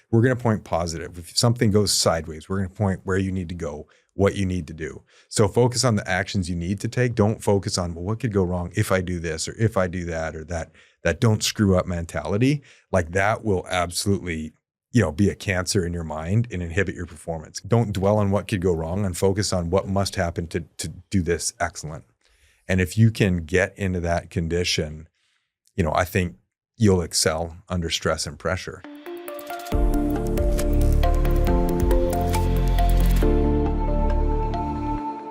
we're going to point positive. If something goes sideways, we're going to point where you need to go, what you need to do. So focus on the actions you need to take. Don't focus on, well, what could go wrong if I do this or if I do that, or that don't screw up mentality. Like that will absolutely, be a cancer in your mind and inhibit your performance. Don't dwell on what could go wrong and focus on what must happen to do this excellent. And if you can get into that condition, I think you'll excel under stress and pressure.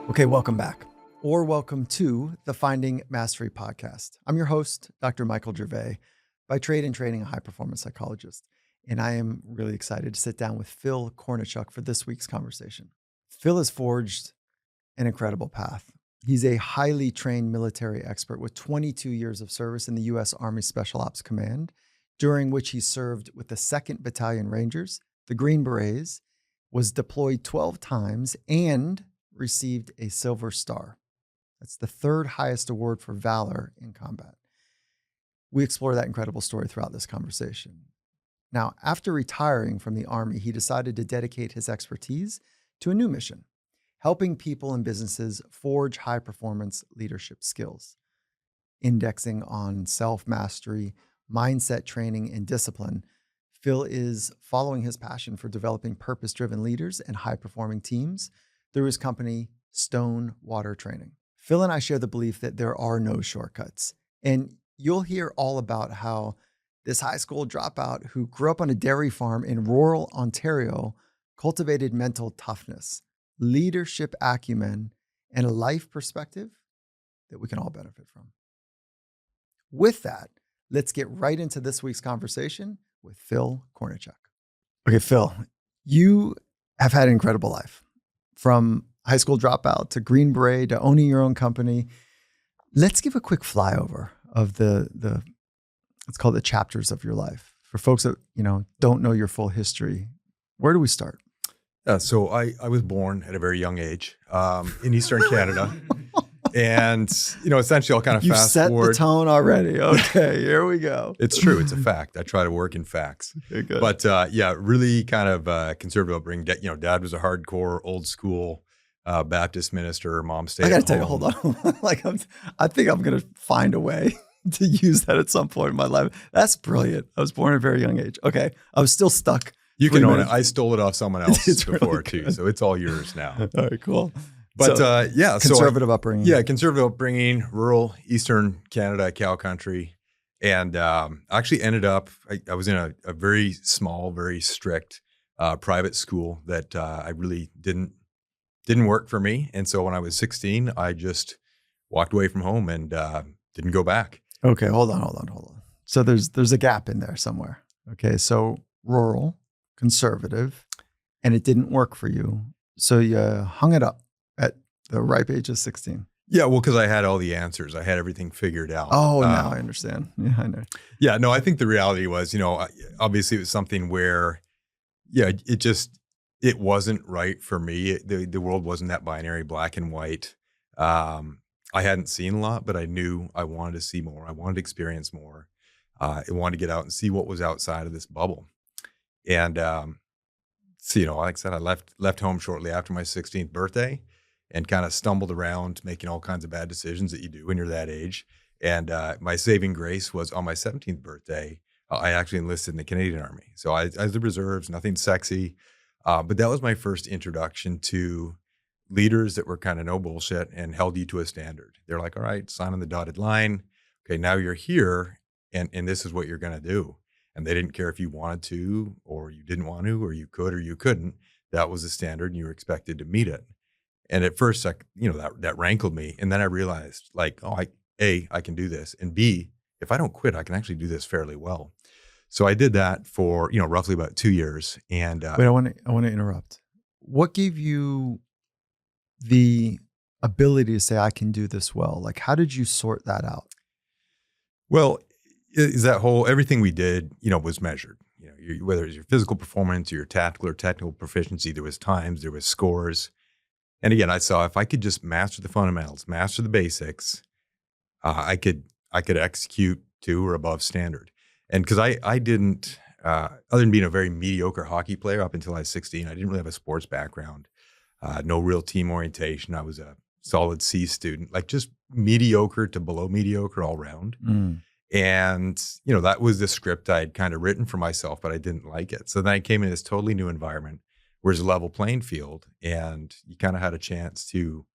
Okay, welcome back, or welcome to the Finding Mastery podcast. I'm your host, Dr. Michael Gervais, by trade and training a high-performance psychologist. And I am really excited to sit down with Phil Kornachuk for this week's conversation. Phil has forged an incredible path. He's a highly trained military expert with 22 years of service in the U.S. Army Special Ops Command, during which he served with the 2nd Battalion Rangers, the Green Berets, was deployed 12 times, and received a Silver Star. That's the 3rd highest award for valor in combat. We explore that incredible story throughout this conversation. Now, after retiring from the Army, he decided to dedicate his expertise to a new mission, helping people and businesses forge high-performance leadership skills. Indexing on self-mastery, mindset training, and discipline, Phil is following his passion for developing purpose-driven leaders and high-performing teams through his company, StoneWater Training. Phil and I share the belief that there are no shortcuts, and you'll hear all about how this high school dropout who grew up on a dairy farm in rural Ontario cultivated mental toughness, leadership acumen, and a life perspective that we can all benefit from. With that, let's get right into this week's conversation with Phil Kornachuk. Okay, Phil, you have had an incredible life. From high school dropout to Green Beret to owning your own company. Let's give a quick flyover of the let's call it the chapters of your life. For folks that, don't know your full history, where do we start? So I was born at a very young age in Eastern Canada. And, essentially I'll kind of fast forward. You set the tone already. Okay, here we go. It's true. It's a fact. I try to work in facts. Okay, good. But really kind of conservative upbringing. Dad was a hardcore, old school Baptist minister. Mom stayed at home. I got to tell you, hold on. I think I'm going to find a way to use that at some point in my life. That's brilliant. I was born at a very young age. Okay. I was still stuck. You can own it. I stole it off someone else before really too. So it's all yours now. All right, cool. But conservative upbringing. Yeah, conservative upbringing, rural Eastern Canada, cow country. And actually ended up, I was in a very small, very strict private school that I really didn't work for me. And so when I was 16, I just walked away from home and didn't go back. Okay, hold on. So there's a gap in there somewhere. Okay, so rural, conservative, and it didn't work for you. So you hung it up at the ripe age of 16. Yeah, well, because I had all the answers. I had everything figured out. Oh, now I understand. Yeah, I know. Yeah, no, I think the reality was, obviously it was something where, it wasn't right for me. The world wasn't that binary, black and white. I hadn't seen a lot, but I knew I wanted to see more. I wanted to experience more. I wanted to get out and see what was outside of this bubble. And so, like I said, I left home shortly after my 16th birthday and kind of stumbled around making all kinds of bad decisions that you do when you're that age. And my saving grace was on my 17th birthday, I actually enlisted in the Canadian Army. So I was the reserves, nothing sexy. But that was my first introduction to leaders that were kind of no bullshit and held you to a standard. They're like, all right, sign on the dotted line. Okay, now you're here and this is what you're going to do. And they didn't care if you wanted to or you didn't want to or you could or you couldn't. That was the standard and you were expected to meet it. And at first, that rankled me. And then I realized I can do this. And B, if I don't quit, I can actually do this fairly well. So I did that for, roughly about 2 years. And wait, I want to interrupt. What gave you the ability to say, I can do this well? Like, how did you sort that out? Well, is that everything we did, was measured, whether it's your physical performance or your tactical or technical proficiency, there was times, there was scores. And again, I saw if I could just master the fundamentals, master the basics, I could execute to or above standard. And because I didn't other than being a very mediocre hockey player up until I was 16, I didn't really have a sports background, no real team orientation. I was a solid C student, like just mediocre to below mediocre all around. Mm. And, that was the script I had kind of written for myself, but I didn't like it. So then I came in this totally new environment where it's a level playing field and you kind of had a chance to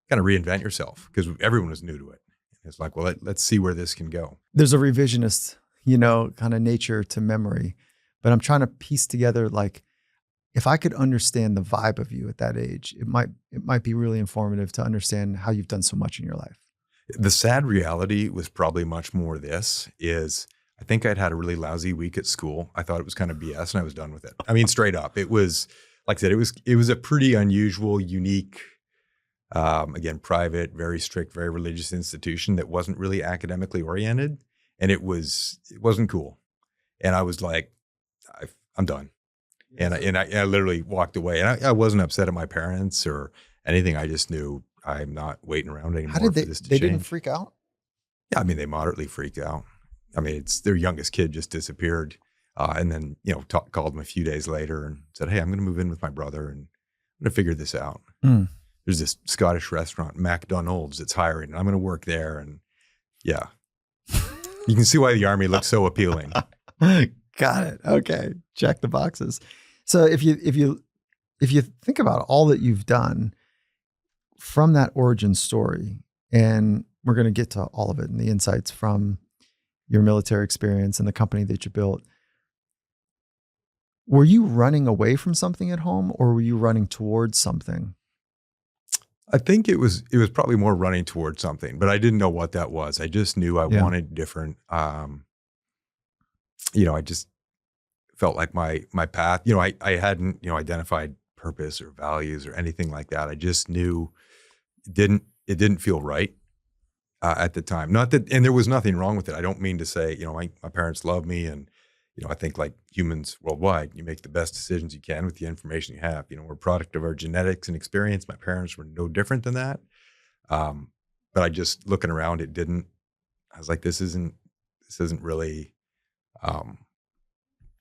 kind of reinvent yourself because everyone was new to it. It's like, well, let's see where this can go. There's a revisionist, kind of nature to memory, but I'm trying to piece together, like, if I could understand the vibe of you at that age, it might be really informative to understand how you've done so much in your life. The sad reality was probably much more this is I think I'd had a really lousy week at school. I thought it was kind of BS and I was done with it. I mean, straight up, it was, like I said, it was a pretty unusual, unique, again, private, very strict, very religious institution that wasn't really academically oriented. And it wasn't cool. And I was like, I'm done. And I literally walked away and I wasn't upset at my parents or anything. I just knew I'm not waiting around anymore. How did for this to they change. didn't freak out? Yeah, I mean, they moderately freaked out. I mean, it's their youngest kid just disappeared. And then, called them a few days later and said, hey, I'm going to move in with my brother and I'm going to figure this out. Mm. There's this Scottish restaurant, McDonald's, that's hiring. And I'm going to work there. And yeah, you can see why the Army looks so appealing. Got it. Okay. Check the boxes. So if you think about all that you've done from that origin story, and we're going to get to all of it and the insights from your military experience and the company that you built, were you running away from something at home or were you running towards something? I think it was probably more running towards something, but I didn't know what that was. I just knew I wanted different. I just felt like my path, I hadn't, identified purpose or values or anything like that. I just knew it didn't feel right at the time. Not that, and there was nothing wrong with it. I don't mean to say, my parents love me and, I think like humans worldwide, you make the best decisions you can with the information you have. We're a product of our genetics and experience. My parents were no different than that. But I just looking around, I was like, this isn't really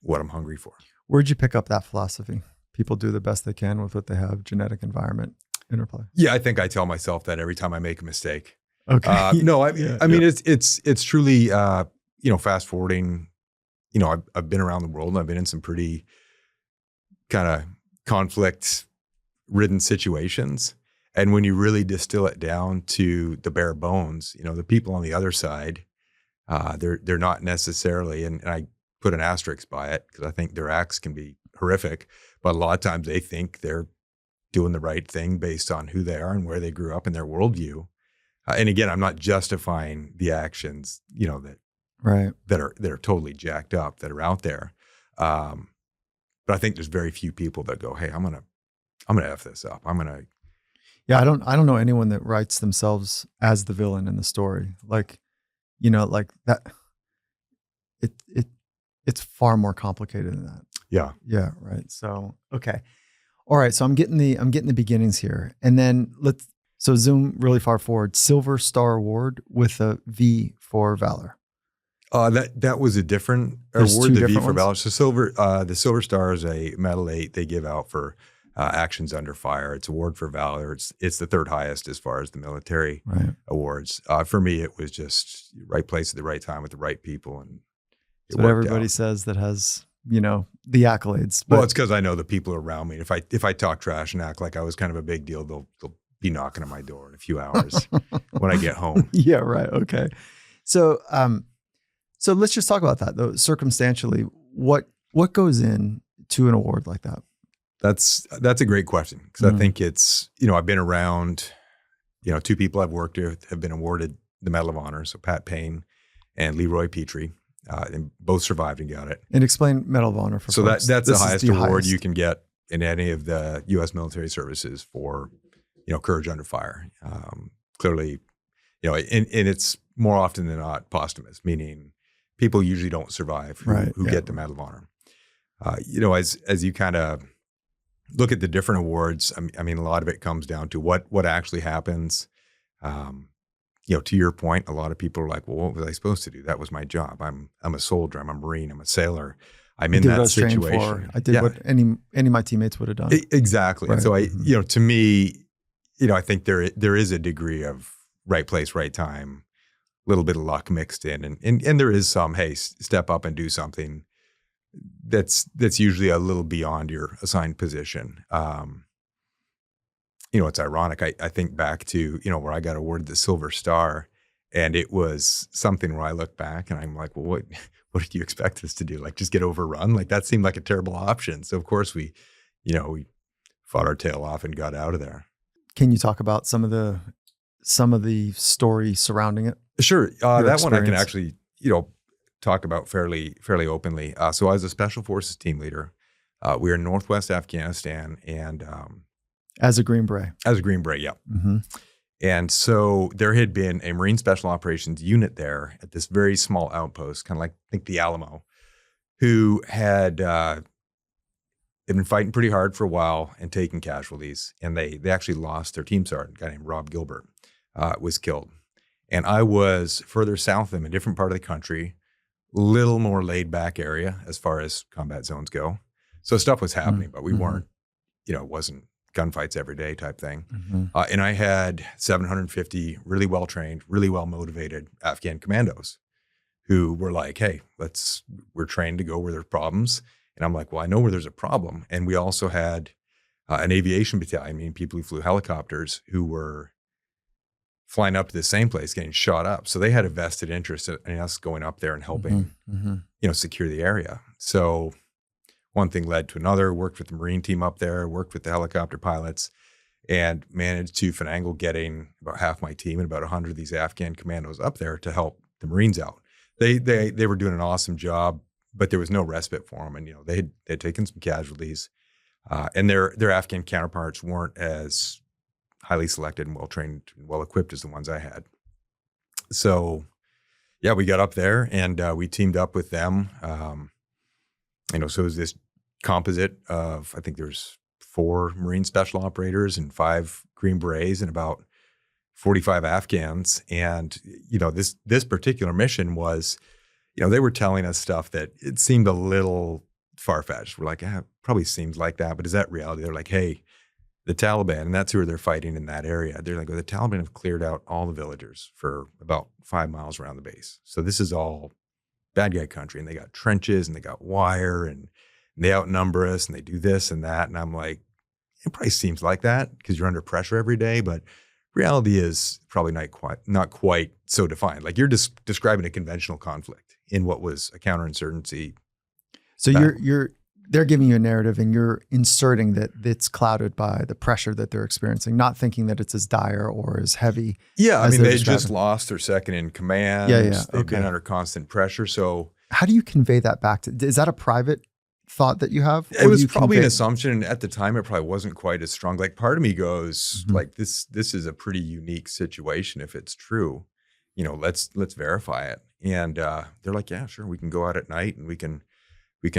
what I'm hungry for. Where'd you pick up that philosophy? People do the best they can with what they have, genetic environment interplay. Yeah, I think I tell myself that every time I make a mistake. Okay. No, I mean, it's truly, fast forwarding, I've been around the world and I've been in some pretty kind of conflict ridden situations. And when you really distill it down to the bare bones, the people on the other side, they're not necessarily, and I put an asterisk by it because I think their acts can be horrific, but a lot of times they think they're doing the right thing based on who they are and where they grew up in their worldview. And again, I'm not justifying the actions, that are totally jacked up that are out there. But I think there's very few people that go, hey, I'm gonna F this up. Yeah, I don't know anyone that writes themselves as the villain in the story. Like that. It's far more complicated than that. Yeah. Yeah. Right. So, okay. All right. So I'm getting the beginnings here, and then so zoom really far forward. Silver Star Award with a V for valor. That was a different award. The V for valor. So the Silver Star is a medal they give out for actions under fire. It's award for valor. It's the third highest as far as the military awards. For me, it was just right place at the right time with the right people, and it's what everybody says that has the accolades. But well, it's because I know the people around me. If I talk trash and act like I was kind of a big deal, they'll be knocking on my door in a few hours when I get home. Yeah. Right. Okay. So let's just talk about that though. Circumstantially, what goes into an award like that? That's a great question because I think it's, I've been around, two people I've worked with have been awarded the Medal of Honor. So Pat Payne and Leroy Petrie, and both survived and got it. And explain Medal of Honor for folks. That's the highest award you can get in any of the U.S. military services for, courage under fire. Clearly, and it's more often than not posthumous, meaning people usually don't survive who get the Medal of Honor. As you kind of look at the different awards, I mean, a lot of it comes down to what actually happens. To your point, a lot of people are like, well, what was I supposed to do? That was my job. I'm a soldier. I'm a Marine. I'm a sailor. I'm I in did what I that was trained situation. for. I did what any of my teammates would have done. Exactly. Right. And so to me, I think there is a degree of right place, right time, a little bit of luck mixed in, and there is some, hey, step up and do something that's usually a little beyond your assigned position. It's ironic. I think back to, where I got awarded the Silver Star, and it was something where I look back and I'm like, well, what did you expect us to do? Like, just get overrun? Like, that seemed like a terrible option. So of course we fought our tail off and got out of there. Can you talk about some of the story surrounding it? Sure. That one I can experience? actually, talk about fairly openly. So I was a Special Forces team leader. We were in Northwest Afghanistan, and As a Green Beret. as a Green Beret, yeah. Mm-hmm. And so there had been a Marine Special Operations unit there at this very small outpost, kind of like, I think, the Alamo, who had they'd been fighting pretty hard for a while and taking casualties. And they actually lost their team sergeant, a guy named Rob Gilbert, was killed. And I was further south of them, a different part of the country, little more laid back area as far as combat zones go. So stuff was happening, but we weren't, it wasn't gunfights every day type thing. And I had 750 really well trained, really well motivated Afghan commandos who were like, hey, we're trained to go where there's problems. And I'm like, well, I know where there's a problem. And we also had an aviation battalion, meaning people who flew helicopters, who were flying up to the same place, getting shot up. So they had a vested interest in us going up there and helping, secure the area. So one thing led to another, worked with the Marine team up there, worked with the helicopter pilots, and managed to finagle getting about half my team and about 100 of these Afghan commandos up there to help the Marines out. They were doing an awesome job, but there was no respite for them. And, they had taken some casualties, and their Afghan counterparts weren't as highly selected and well-trained and well-equipped as the ones I had. So, yeah, we got up there and we teamed up with them. So it was this composite of, I think there's 4 Marine Special Operators and 5 Green Berets and about 45 Afghans. And, this particular mission was, they were telling us stuff that it seemed a little far-fetched. We're like, it probably seems like that, but is that reality? They're like, hey, the Taliban, and that's who they're fighting in that area. They're like, well, the Taliban have cleared out all the villagers for about 5 miles around the base. So this is all bad guy country, and they got trenches and they got wire and they outnumber us and they do this and that. And I'm like, it probably seems like that because you're under pressure every day, but reality is probably not quite so defined. Like, you're just describing a conventional conflict in what was a counterinsurgency. So they're giving you a narrative and you're inserting that it's clouded by the pressure that they're experiencing, not thinking that it's as dire or as heavy. Yeah, I mean, they just lost their second in command. Yeah. They've been under constant pressure. So how do you convey that back is that a private thought that you have? It was probably an assumption. At the time, it probably wasn't quite as strong. Like, part of me goes, like, this is a pretty unique situation if it's true. Let's verify it. And they're like, yeah, sure, we can go out at night and we can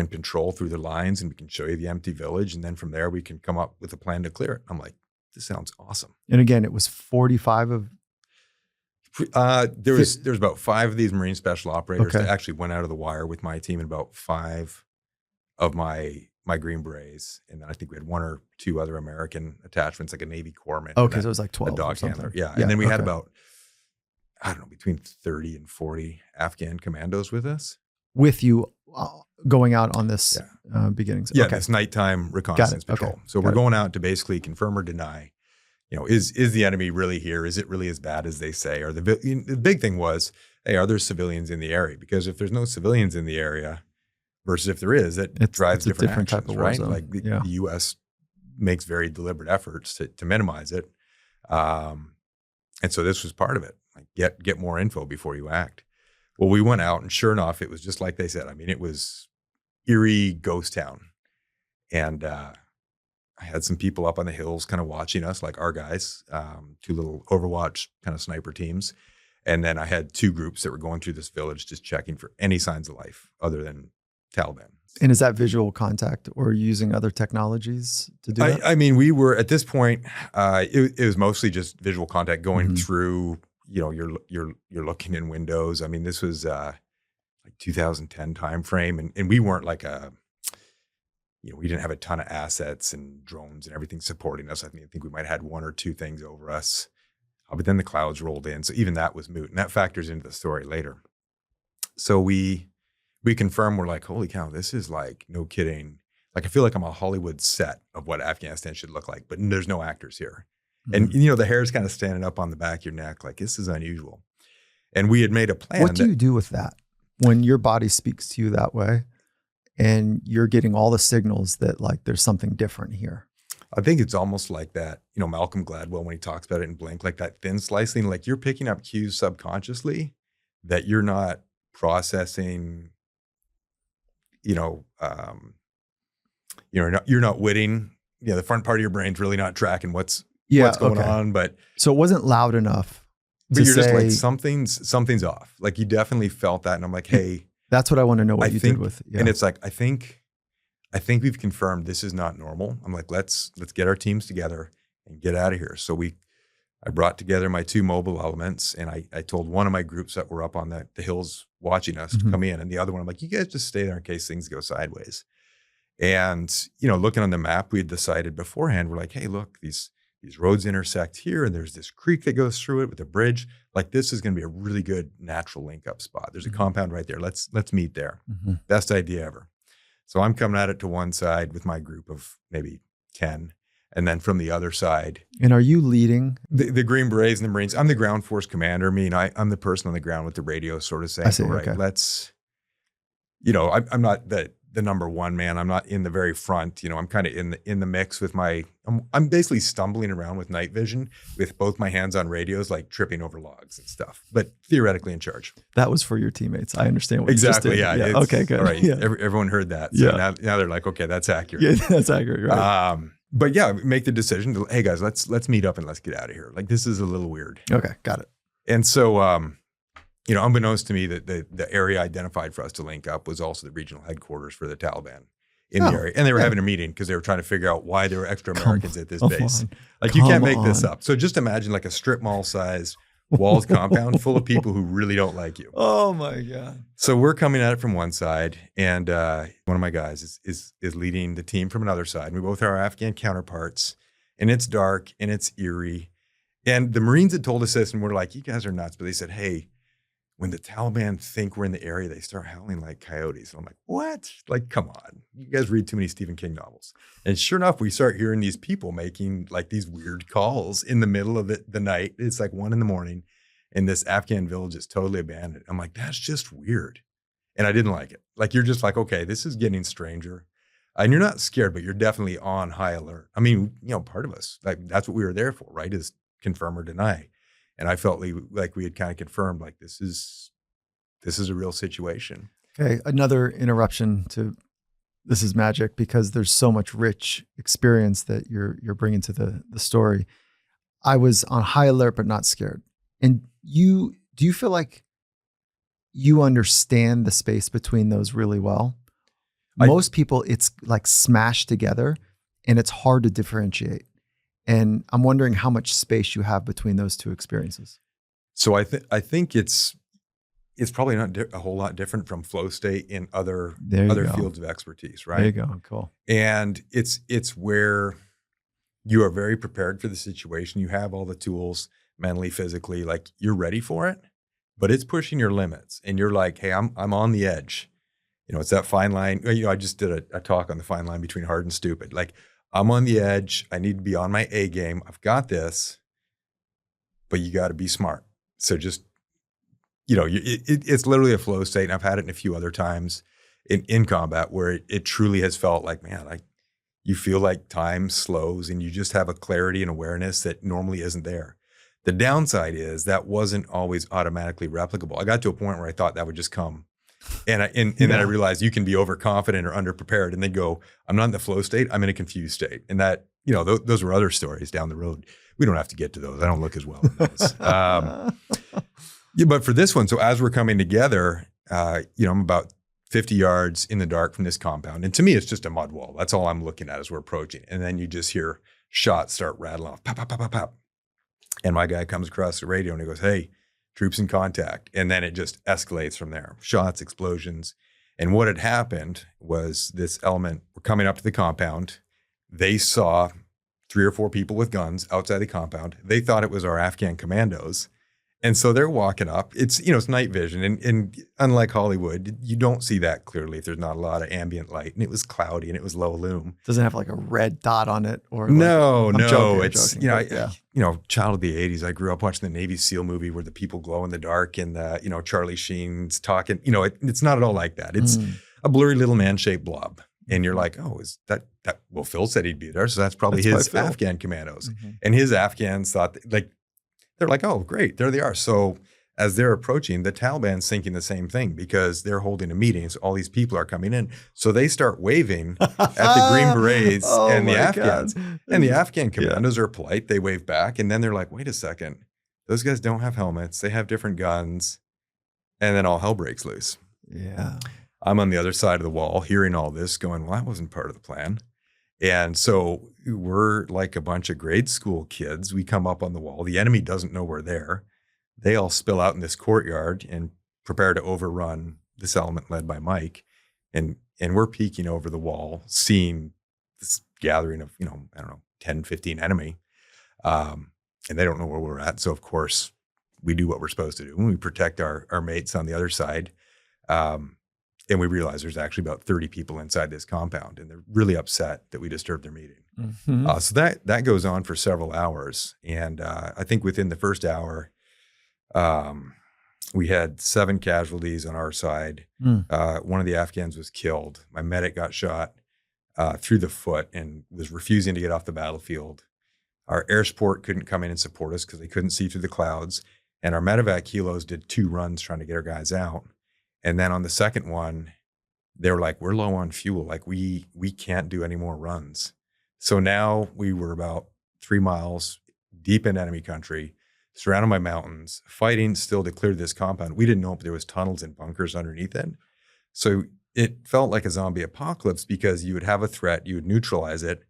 patrol through the lines and we can show you the empty village. And then from there, we can come up with a plan to clear it. I'm like, this sounds awesome. And again, it was 45 of... There was about 5 of these Marine Special Operators that actually went out of the wire with my team, and about 5 of my Green Berets. And then I think we had 1 or 2 other American attachments, like a Navy corpsman. Okay, so it was like 12 a dog or something. handler. Yeah. And then we had about, I don't know, between 30 and 40 Afghan commandos with us. With you going out on this beginnings. Yeah, this nighttime reconnaissance patrol. Okay. So we're going out to basically confirm or deny, is the enemy really here? Is it really as bad as they say? Or the big thing was, hey, are there civilians in the area? Because if there's no civilians in the area versus if there is, that drives different actions, type of right? zone. Like the U.S. makes very deliberate efforts to minimize it. And so this was part of it. Like, get more info before you act. Well, we went out, and sure enough, it was just like they said. I mean, it was eerie ghost town. And I had some people up on the hills kind of watching us, like our guys, 2 little Overwatch kind of sniper teams. And then I had 2 groups that were going through this village just checking for any signs of life other than Taliban. And is that visual contact or using other technologies to do that? I mean, we were at this point, it was mostly just visual contact going through, you're looking in windows. I mean, this was, like 2010 timeframe. And we weren't like we didn't have a ton of assets and drones and everything supporting us. I think we might have had one or two things over us. But then the clouds rolled in. So even that was moot. And that factors into the story later. So we confirm, we're like, holy cow, this is like, no kidding. Like, I feel like I'm a Hollywood set of what Afghanistan should look like, but there's no actors here. And, the hair's kind of standing up on the back of your neck. Like, this is unusual. And we had made a plan. What do you do with that when your body speaks to you that way and you're getting all the signals that like there's something different here? I think it's almost like that, Malcolm Gladwell, when he talks about it in Blink, like that thin slicing, like you're picking up cues subconsciously that you're not processing, you're not witting, the front part of your brain's really not tracking what's going on. But so it wasn't loud enough. But you're just like, something's off. Like, you definitely felt that. And I'm like, hey, that's what I want to know what you did with. Yeah. And it's like, I think we've confirmed this is not normal. I'm like, let's get our teams together and get out of here. So I brought together my two mobile elements, and I told one of my groups that were up on the hills watching us to come in. And the other one, I'm like, you guys just stay there in case things go sideways. And, looking on the map, we had decided beforehand, we're like, hey, look, these roads intersect here, and there's this creek that goes through it with a bridge. Like, this is going to be a really good natural link up spot. There's a compound right there. Let's meet there. Best idea ever. So I'm coming at it to one side with my group of maybe 10. And then from the other side. And are you leading? The Green Berets and the Marines. I'm the ground force commander. I'm the person on the ground with the radio sort of saying, all right, let's, I'm not the number one man. I'm not in the very front. I'm kind of in the mix with I'm basically stumbling around with night vision with both my hands on radios, like tripping over logs and stuff, but theoretically in charge. That was for your teammates. I understand what exactly. You just did. Yeah. Okay, good. All right. Yeah. Everyone heard that. So now they're like, okay, that's accurate. Yeah, that's accurate. Right. But yeah, make the decision to, hey guys, let's meet up and let's get out of here. Like, this is a little weird. Okay. Got it. And so, unbeknownst to me, that the area identified for us to link up was also the regional headquarters for the Taliban in the area. And they were having a meeting because they were trying to figure out why there were extra Americans at this base. Like, you can't make this up. So just imagine like a strip mall size walls compound full of people who really don't like you. Oh my God. So we're coming at it from one side, and one of my guys is leading the team from another side. And we both have our Afghan counterparts, and it's dark and it's eerie. And the Marines had told us this, and we're like, you guys are nuts. But they said, hey, when the Taliban think we're in the area, they start howling like coyotes. And I'm like, what? Like, come on. You guys read too many Stephen King novels. And sure enough, we start hearing these people making like these weird calls in the middle of the night. It's like 1 a.m. and this Afghan village is totally abandoned. I'm like, that's just weird. And I didn't like it. Like, you're just like, okay, this is getting stranger. And you're not scared, but you're definitely on high alert. I mean, part of us, like, that's what we were there for, right? Is confirm or deny. And I felt like we had kind of confirmed, like, this is a real situation. Okay, another interruption to this is magic, because there's so much rich experience that you're bringing to the story. I was on high alert but not scared. And do you feel like you understand the space between those really well? Most people, it's like smashed together, and it's hard to differentiate. And I'm wondering how much space you have between those two experiences. So I think it's probably not a whole lot different from flow state in other fields of expertise, right? There you go. Cool. And it's where you are very prepared for the situation. You have all the tools mentally, physically, like, you're ready for it, but it's pushing your limits, and you're like, hey, I'm on the edge. It's that fine line. I just did a talk on the fine line between hard and stupid. Like, I'm on the edge. I need to be on my A game. I've got this, but you got to be smart. So just, it's literally a flow state. And I've had it in a few other times in combat where it truly has felt like, man, you feel like time slows, and you just have a clarity and awareness that normally isn't there. The downside is that wasn't always automatically replicable. I got to a point where I thought that would just come. And then I realized you can be overconfident or underprepared and then go, I'm not in the flow state, I'm in a confused state. And that, those were other stories down the road. We don't have to get to those. I don't look as well in those. But for this one, so as we're coming together, I'm about 50 yards in the dark from this compound. And to me, it's just a mud wall. That's all I'm looking at as we're approaching. And then you just hear shots start rattling off, pop, pop, pop, pop, pop. And my guy comes across the radio and he goes, hey, troops in contact. And then it just escalates from there. Shots, explosions. And what had happened was this element were coming up to the compound. They saw 3 or 4 people with guns outside the compound. They thought it was our Afghan commandos. And so they're walking up. It's, it's night vision. And unlike Hollywood, you don't see that clearly if there's not a lot of ambient light. And it was cloudy and it was low lume. Doesn't have like a red dot on it or no. Joking, it's, child of the 80s. I grew up watching the Navy SEAL movie where the people glow in the dark and the, Charlie Sheen's talking, it's not at all like that. It's a blurry little man-shaped blob. And you're like, oh, is that, well, Phil said he'd be there. So that's probably his Afghan commandos. And his Afghans thought they're like, oh, great, there they are. So as they're approaching, the Taliban's thinking the same thing because they're holding a meeting. So all these people are coming in. So they start waving at the Green Berets and the Afghans. God. And the Afghan commandos are polite. They wave back. And then they're like, wait a second. Those guys don't have helmets. They have different guns. And then all hell breaks loose. Yeah. I'm on the other side of the wall hearing all this going, well, that wasn't part of the plan. And so we're like a bunch of grade school kids. We come up on the wall. The enemy doesn't know we're there. They all spill out in this courtyard and prepare to overrun this element led by Mike. And we're peeking over the wall, seeing this gathering of, 10, 15 enemy. And they don't know where we're at. So, of course, we do what we're supposed to do. We protect our mates on the other side. And we realize there's actually about 30 people inside this compound, and they're really upset that we disturbed their meeting. So that goes on for several hours. And I think within the first hour, we had 7 casualties on our side. One of the Afghans was killed. My medic got shot through the foot and was refusing to get off the battlefield. Our air support couldn't come in and support us because they couldn't see through the clouds. And our medevac helos did 2 runs trying to get our guys out. And then on the second one, they were like, we're low on fuel. Like we can't do any more runs. So now we were about 3 miles deep in enemy country, surrounded by mountains, fighting still to clear this compound. We didn't know if there was tunnels and bunkers underneath it. So it felt like a zombie apocalypse because you would have a threat, you would neutralize it.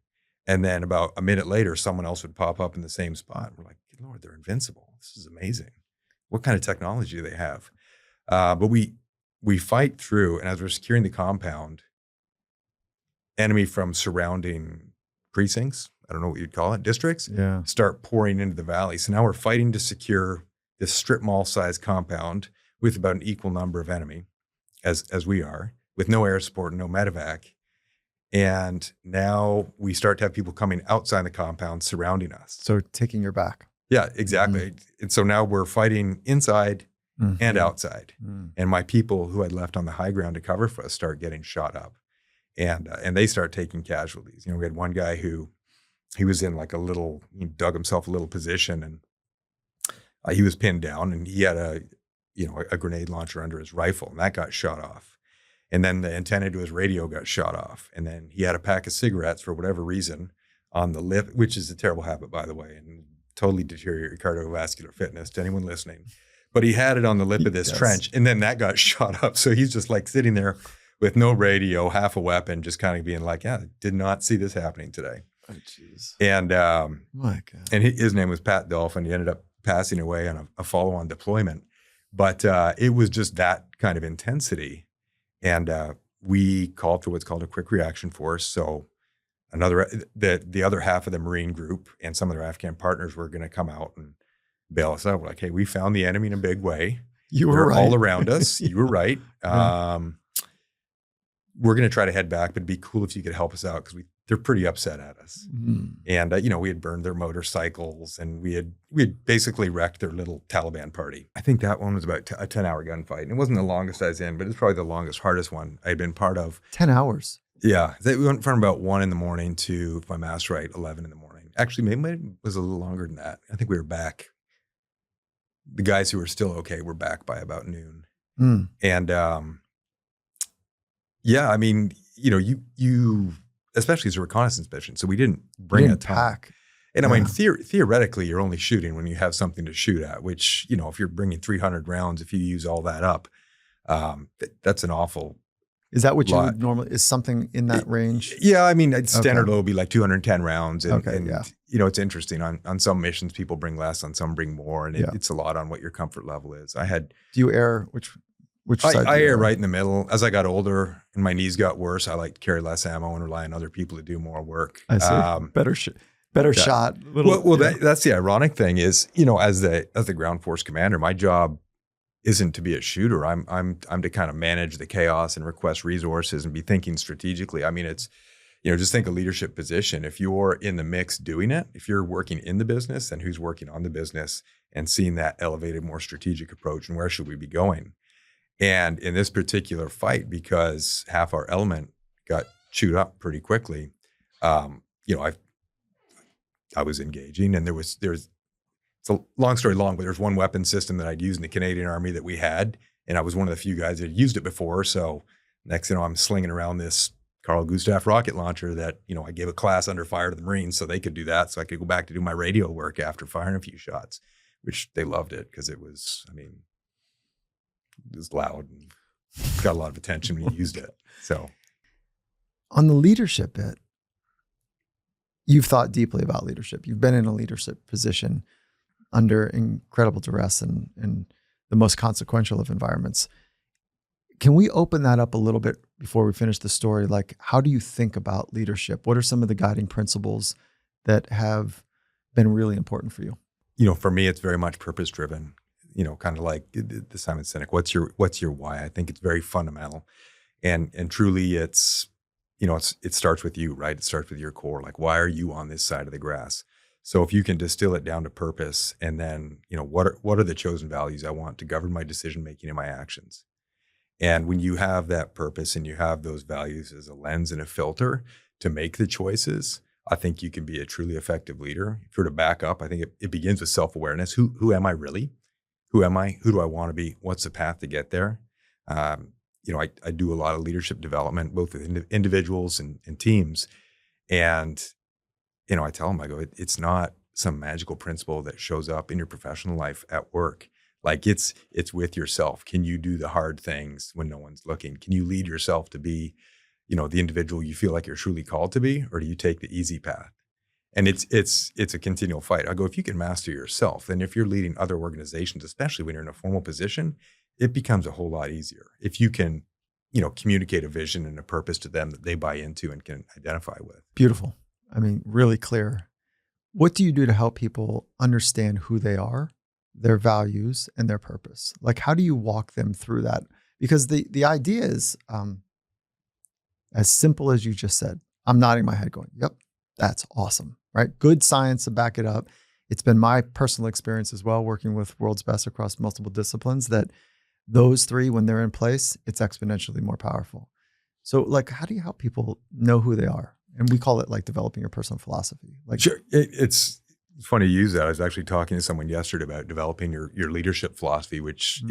And then about a minute later, someone else would pop up in the same spot. We're like, good Lord, they're invincible. This is amazing. What kind of technology do they have? But we fight through, and as we're securing the compound, enemy from surrounding precincts, I don't know what you'd call it, districts, start pouring into the valley. So now we're fighting to secure this strip mall-sized compound with about an equal number of enemy, as we are, with no air support and no medevac. And now we start to have people coming outside the compound surrounding us. So taking your back. Yeah, exactly. And so now we're fighting inside and outside. And my people who had left on the high ground to cover for us start getting shot up, and they start taking casualties. We had one guy who he was in like he dug himself a little position, and he was pinned down, and he had a grenade launcher under his rifle, and that got shot off. And then the antenna to his radio got shot off. And then he had a pack of cigarettes for whatever reason on the lip, which is a terrible habit, by the way, and totally deteriorate your cardiovascular fitness to anyone listening. But he had it on the lip of this trench, and then that got shot up. So he's just like sitting there with no radio, half a weapon, just kind of being like, yeah, did not see this happening today. Oh, jeez. And my God. And his name was Pat Dolphin. He ended up passing away on a follow-on deployment. But it was just that kind of intensity. And we called for what's called a quick reaction force. So the other half of the Marine group and some of their Afghan partners were going to come out and bail us out. We're like, hey, we found the enemy in a big way. They're all around us. You were right. We're going to try to head back, but it'd be cool if you could help us out because they're pretty upset at us. And we had burned their motorcycles, and we had basically wrecked their little Taliban party. I think that one was about a 10-hour gunfight. And it wasn't the longest I was in, but it's probably the longest, hardest one I had been part of. 10 hours. Yeah. We went from about 1 a.m. to, if my math's right, 11 a.m. Actually, maybe it was a little longer than that. I think we were back. The guys who were still okay were back by about noon. And I mean, you especially as a reconnaissance mission. So we didn't bring a ton. Pack. And I mean, theoretically, you're only shooting when you have something to shoot at, which, if you're bringing 300 rounds, if you use all that up, that's an awful Is that what you Lot. would normally, is something in that range? Yeah, I mean, standard Okay. load would be like 210 rounds. And, Okay, yeah. you know, it's interesting. On some missions, people bring less, on some bring more. And Yeah. it's a lot on what your comfort level is. Do you err? Which side? I err right in the middle. As I got older and my knees got worse, I like to carry less ammo and rely on other people to do more work. I see. Better shot. That's the ironic thing is, you know, as the ground force commander, my job isn't to be a shooter. I'm to kind of manage the chaos and request resources and be thinking strategically. I mean, it's, you know, just think a leadership position. If you're in the mix doing it, if you're working in the business, then who's working on the business and seeing that elevated, more strategic approach and where should we be going? And in this particular fight, because half our element got chewed up pretty quickly, you know, I was engaging, and there's it's a long story long, but there's one weapon system that I'd used in the Canadian Army that we had, and I was one of the few guys that had used it before. So next thing you know, I'm slinging around this Carl Gustav rocket launcher that, you know, I gave a class under fire to the Marines so they could do that, so I could go back to do my radio work after firing a few shots, which they loved it because it was, I mean, it was loud and got a lot of attention when you used it. So on the leadership bit, you've thought deeply about leadership. You've been in a leadership position under incredible duress and the most consequential of environments. Can we open that up a little bit before we finish the story? Like, how do you think about leadership? What are some of the guiding principles that have been really important for you? You know, for me, it's very much purpose driven. You know, kind of like the Simon Sinek. What's your why? I think it's very fundamental, and truly, it's, you know, it starts with you, right? It starts with your core. Like, why are you on this side of the grass? So if you can distill it down to purpose, and then, you know, what are the chosen values I want to govern my decision making and my actions? And when you have that purpose and you have those values as a lens and a filter to make the choices, I think you can be a truly effective leader. If you're to back up, I think it begins with self-awareness. Who am I really? Who am I? Who do I want to be? What's the path to get there? You know, I do a lot of leadership development, both with individuals and teams. And, you know, I tell them, I go, it's not some magical principle that shows up in your professional life at work. Like it's with yourself. Can you do the hard things when no one's looking? Can you lead yourself to be, you know, the individual you feel like you're truly called to be, or do you take the easy path? And it's a continual fight. I go, if you can master yourself, then if you're leading other organizations, especially when you're in a formal position, it becomes a whole lot easier. If you can, you know, communicate a vision and a purpose to them that they buy into and can identify with. Beautiful. I mean, really clear. What do you do to help people understand who they are, their values, and their purpose? Like, how do you walk them through that? Because the idea is as simple as you just said. I'm nodding my head going, yep, that's awesome, right? Good science to back it up. It's been my personal experience as well, working with world's best across multiple disciplines, that those three, when they're in place, it's exponentially more powerful. So like, how do you help people know who they are? And we call it like developing your personal philosophy. Like, sure. It's funny you use that. I was actually talking to someone yesterday about developing your leadership philosophy, which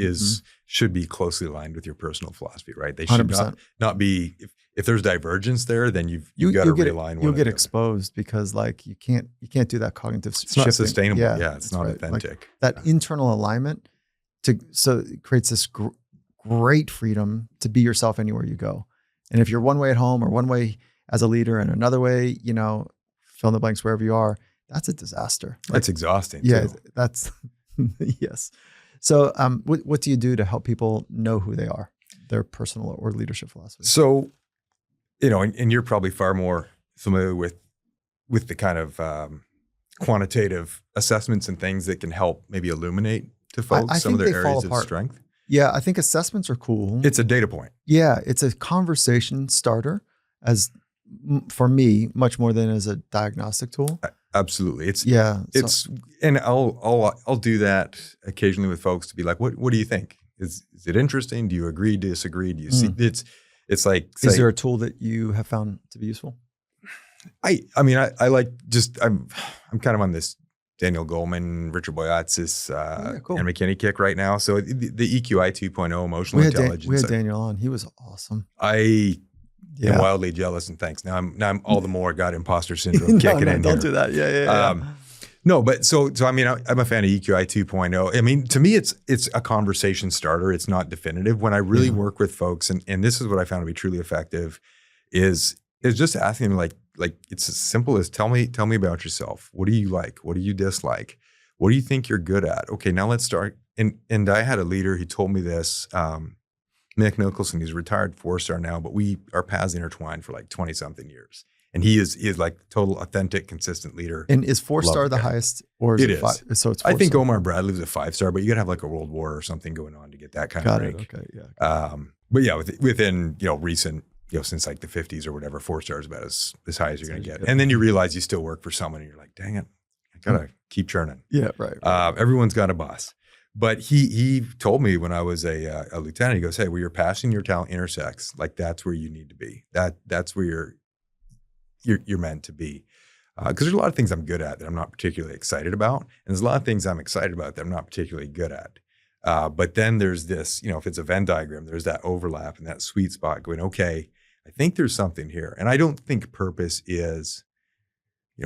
should be closely aligned with your personal philosophy, right? They should not be, if there's divergence there, then you've got to realign. You'll get exposed because like you can't do that cognitive shifting. It's not sustainable. Yeah, it's not authentic. Like that internal alignment so it creates this great freedom to be yourself anywhere you go. And if you're one way at home or one way as a leader and another way, you know, fill in the blanks wherever you are, that's a disaster. That's exhausting. Yeah, too. that's yes. So what do you do to help people know who they are, their personal or leadership philosophy? So, you know, and you're probably far more familiar with the kind of quantitative assessments and things that can help maybe illuminate to folks I some of think their areas of strength. Yeah, I think assessments are cool. It's a data point. Yeah, it's a conversation starter, as for me, much more than as a diagnostic tool. Absolutely. And I'll do that occasionally with folks to be like, what do you think? Is it interesting? Do you agree, disagree? Do you see it's like, is there a tool that you have found to be useful? I mean, I like just, I'm kind of on this Daniel Goleman, Richard Boyatzis, and McKinney kick right now. So the EQI 2.0 emotional intelligence. We had Daniel on. He was awesome. I am wildly jealous and thanks. Now I'm all the more got imposter syndrome kicking in. Don't do that. Yeah. No, but so I mean, I'm a fan of EQI 2.0. I mean, to me, it's a conversation starter. It's not definitive. When I really Yeah. work with folks, and this is what I found to be truly effective, is just asking them like it's as simple as tell me about yourself. What do you like? What do you dislike? What do you think you're good at? Okay, now let's start. And I had a leader who told me this. Nick Nicholson, he's a retired 4-star now, but our paths intertwined for like 20 something years. And he is like total authentic, consistent leader. And is 4-star Love the the guy. highest, or is It it is. 5? So it's 4-star. I think Omar Bradley was a 5-star, but you got to have like a world war or something going on to get that kind Got of it. rank. Okay. Yeah. But yeah, within recent since like the 50s or whatever, 4-star is about as high as you're going to get. And then you realize you still work for someone, and you're like, dang it, I gotta keep churning. Yeah. Right. Everyone's got a boss. But he told me when I was a lieutenant, he goes, hey, where your passion, your talent intersects, like that's where you need to be. That's where you're meant to be. Because there's a lot of things I'm good at that I'm not particularly excited about. And there's a lot of things I'm excited about that I'm not particularly good at. But then there's this, if it's a Venn diagram, there's that overlap and that sweet spot going, okay, I think there's something here. And I don't think purpose is,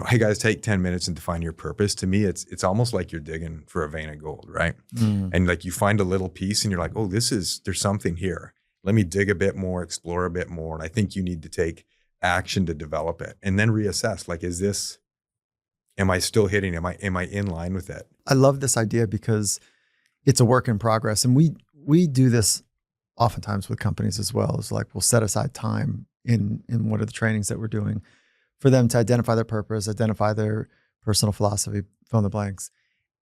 hey guys, take 10 minutes and define your purpose. To me, it's almost like you're digging for a vein of gold, right? And like you find a little piece and you're like, oh, there's something here. Let me dig a bit more, explore a bit more. And I think you need to take action to develop it and then reassess. Like, am I still hitting? Am I in line with it? I love this idea because it's a work in progress. And we do this oftentimes with companies as well. It's like, we'll set aside time in one of the trainings that we're doing for them to identify their purpose, identify their personal philosophy, fill in the blanks.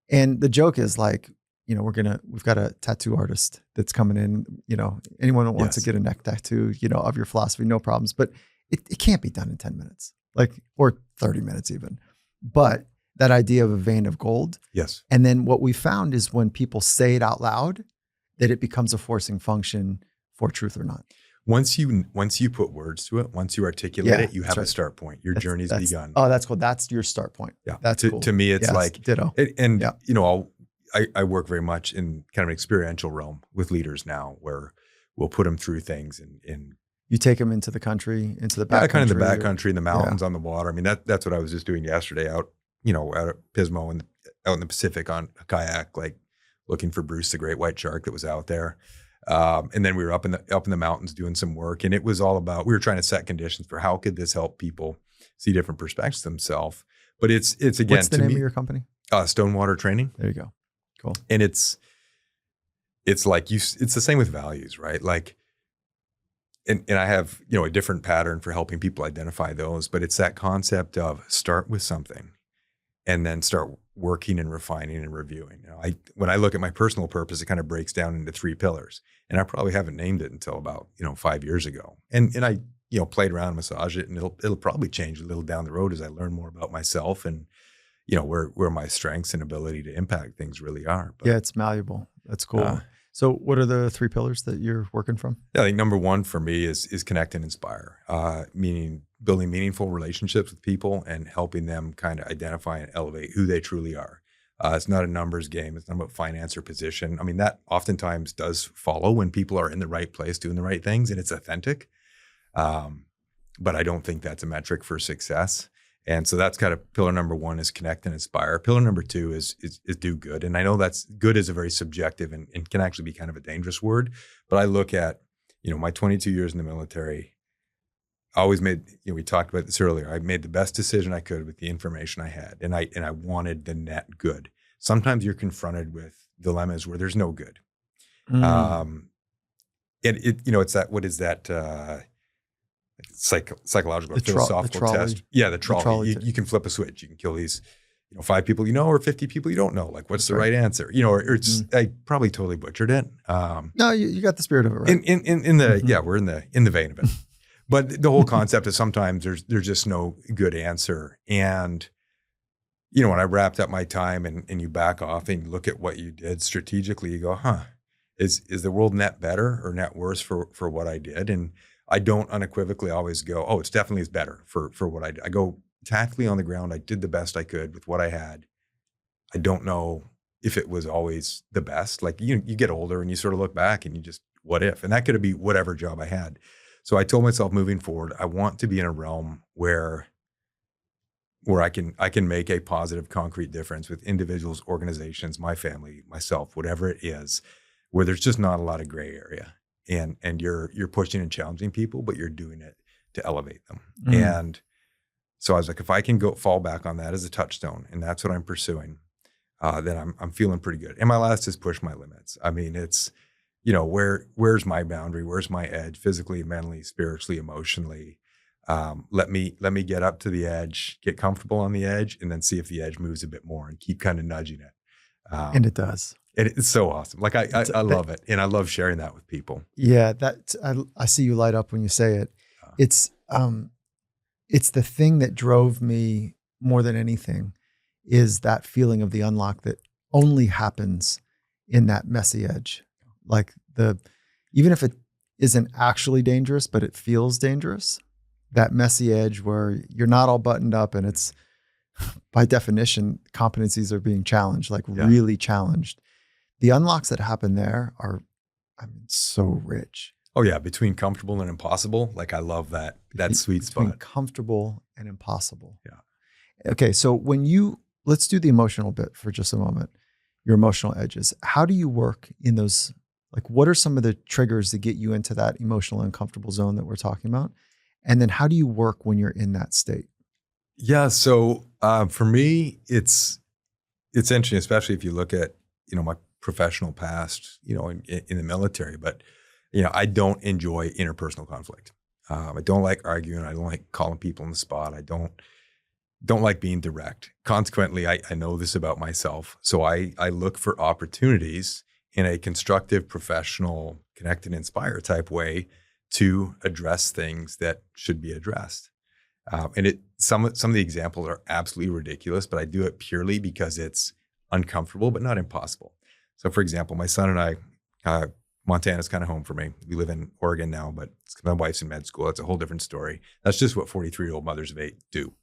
And the joke is like, we've got a tattoo artist that's coming in, anyone that wants to get a neck tattoo, of your philosophy, no problems. But it can't be done in 10 minutes, or 30 minutes even. But that idea of a vein of gold. Yes. And then what we found is when people say it out loud, that it becomes a forcing function for truth or not. Once you put words to it, once you articulate it, you have a start point. Your journey's begun. Oh, that's cool. That's your start point. Yeah. That's cool. To me, it's like ditto. I work very much in kind of an experiential realm with leaders now, where we'll put them through things and you take them into the country, into the back kind of the country, backcountry, in the mountains, on the water. I mean, that's what I was just doing yesterday out at Pismo and out in the Pacific on a kayak, like looking for Bruce the great white shark that was out there. And then we were up in the mountains doing some work, and it was all about, we were trying to set conditions for how could this help people see different perspectives themselves. But it's again, what's the name of your company? StoneWater Training. There you go. Cool. And it's like it's the same with values, right? Like, and I have, a different pattern for helping people identify those, but it's that concept of start with something and then start working and refining and reviewing. When I look at my personal purpose, it kind of breaks down into 3 pillars, and I probably haven't named it until about, 5 years ago. And I, played around, massage it, and it'll probably change a little down the road as I learn more about myself and, where my strengths and ability to impact things really are. But, yeah, it's malleable. That's cool. So what are the 3 pillars that you're working from? I think number 1 for me is connect and inspire, meaning building meaningful relationships with people and helping them kind of identify and elevate who they truly are. It's not a numbers game. It's not about finance or position. I mean, that oftentimes does follow when people are in the right place doing the right things and it's authentic. But I don't think that's a metric for success. And so that's kind of pillar number 1 is connect and inspire. Pillar number 2 is do good. And I know that's good is a very subjective and can actually be kind of a dangerous word. But I look at, my 22 years in the military, I always made, we talked about this earlier. I made the best decision I could with the information I had. And I wanted the net good. Sometimes you're confronted with dilemmas where there's no good. And it's that, what is that, psychological, philosophical test. Yeah, the trolley. You can flip a switch. You can kill these, 5 people or 50 people you don't know. Like, what's the right answer? Or it's I probably totally butchered it. No, you got the spirit of it right. In the we're in the vein of it. But the whole concept is sometimes there's just no good answer. And when I wrapped up my time and you back off and look at what you did strategically, you go, is the world net better or net worse for what I did? And I don't unequivocally always go, oh, it's definitely is better for what I did. I go tactically on the ground. I did the best I could with what I had. I don't know if it was always the best. Like you get older and you sort of look back and you just, what if? And that could be whatever job I had. So I told myself moving forward, I want to be in a realm where where I can make a positive, concrete difference with individuals, organizations, my family, myself, whatever it is, where there's just not a lot of gray area, and you're pushing and challenging people, but you're doing it to elevate them. Mm. And so I was like, if I can fall back on that as a touchstone, and that's what I'm pursuing, then I'm feeling pretty good. And my last is push my limits. I mean, it's, where's my boundary? Where's my edge physically, mentally, spiritually, emotionally? Let me get up to the edge, get comfortable on the edge, and then see if the edge moves a bit more and keep kind of nudging it. And it does. And it's so awesome. Like I love it. And I love sharing that with people. Yeah, I see you light up when you say it. It's the thing that drove me more than anything is that feeling of the unlock that only happens in that messy edge. Like even if it isn't actually dangerous, but it feels dangerous, that messy edge where you're not all buttoned up and it's by definition, competencies are being challenged, like really challenged. The unlocks that happen there are, so rich. Oh yeah. Between comfortable and impossible. Like I love that sweet spot. Between comfortable and impossible. Yeah. Okay. So let's do the emotional bit for just a moment. Your emotional edges. How do you work in those? Like, what are some of the triggers that get you into that emotional uncomfortable zone that we're talking about? And then how do you work when you're in that state? Yeah. So for me, it's interesting, especially if you look at, my professional past, in the military, but, I don't enjoy interpersonal conflict. I don't like arguing. I don't like calling people on the spot. I don't like being direct. Consequently, I know this about myself. So I look for opportunities in a constructive, professional, connect and inspire type way to address things that should be addressed. And some of the examples are absolutely ridiculous, but I do it purely because it's uncomfortable, but not impossible. So for example, my son and I, Montana's kind of home for me. We live in Oregon now, but my wife's in med school. That's a whole different story. That's just what 43-year-old mothers of 8 do,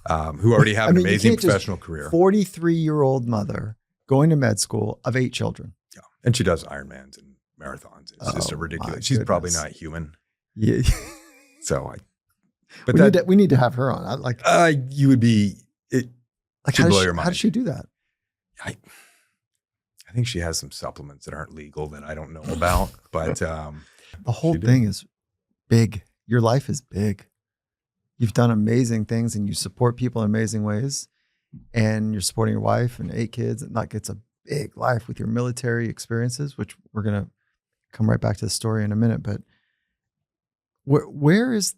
who already have an amazing professional career. 43-year-old mother going to med school of 8 children. Yeah. And she does Ironmans and marathons. It's just a ridiculous. She's probably not human. Yeah. So we need to have her on. You would be, it like, should blow your mind. How does she do that? I think she has some supplements that aren't legal that I don't know about, but the whole thing is big. Your life is big. You've done amazing things and you support people in amazing ways, and you're supporting your wife and 8 kids. And like, it's a big life with your military experiences, which we're going to come right back to the story in a minute. But where is,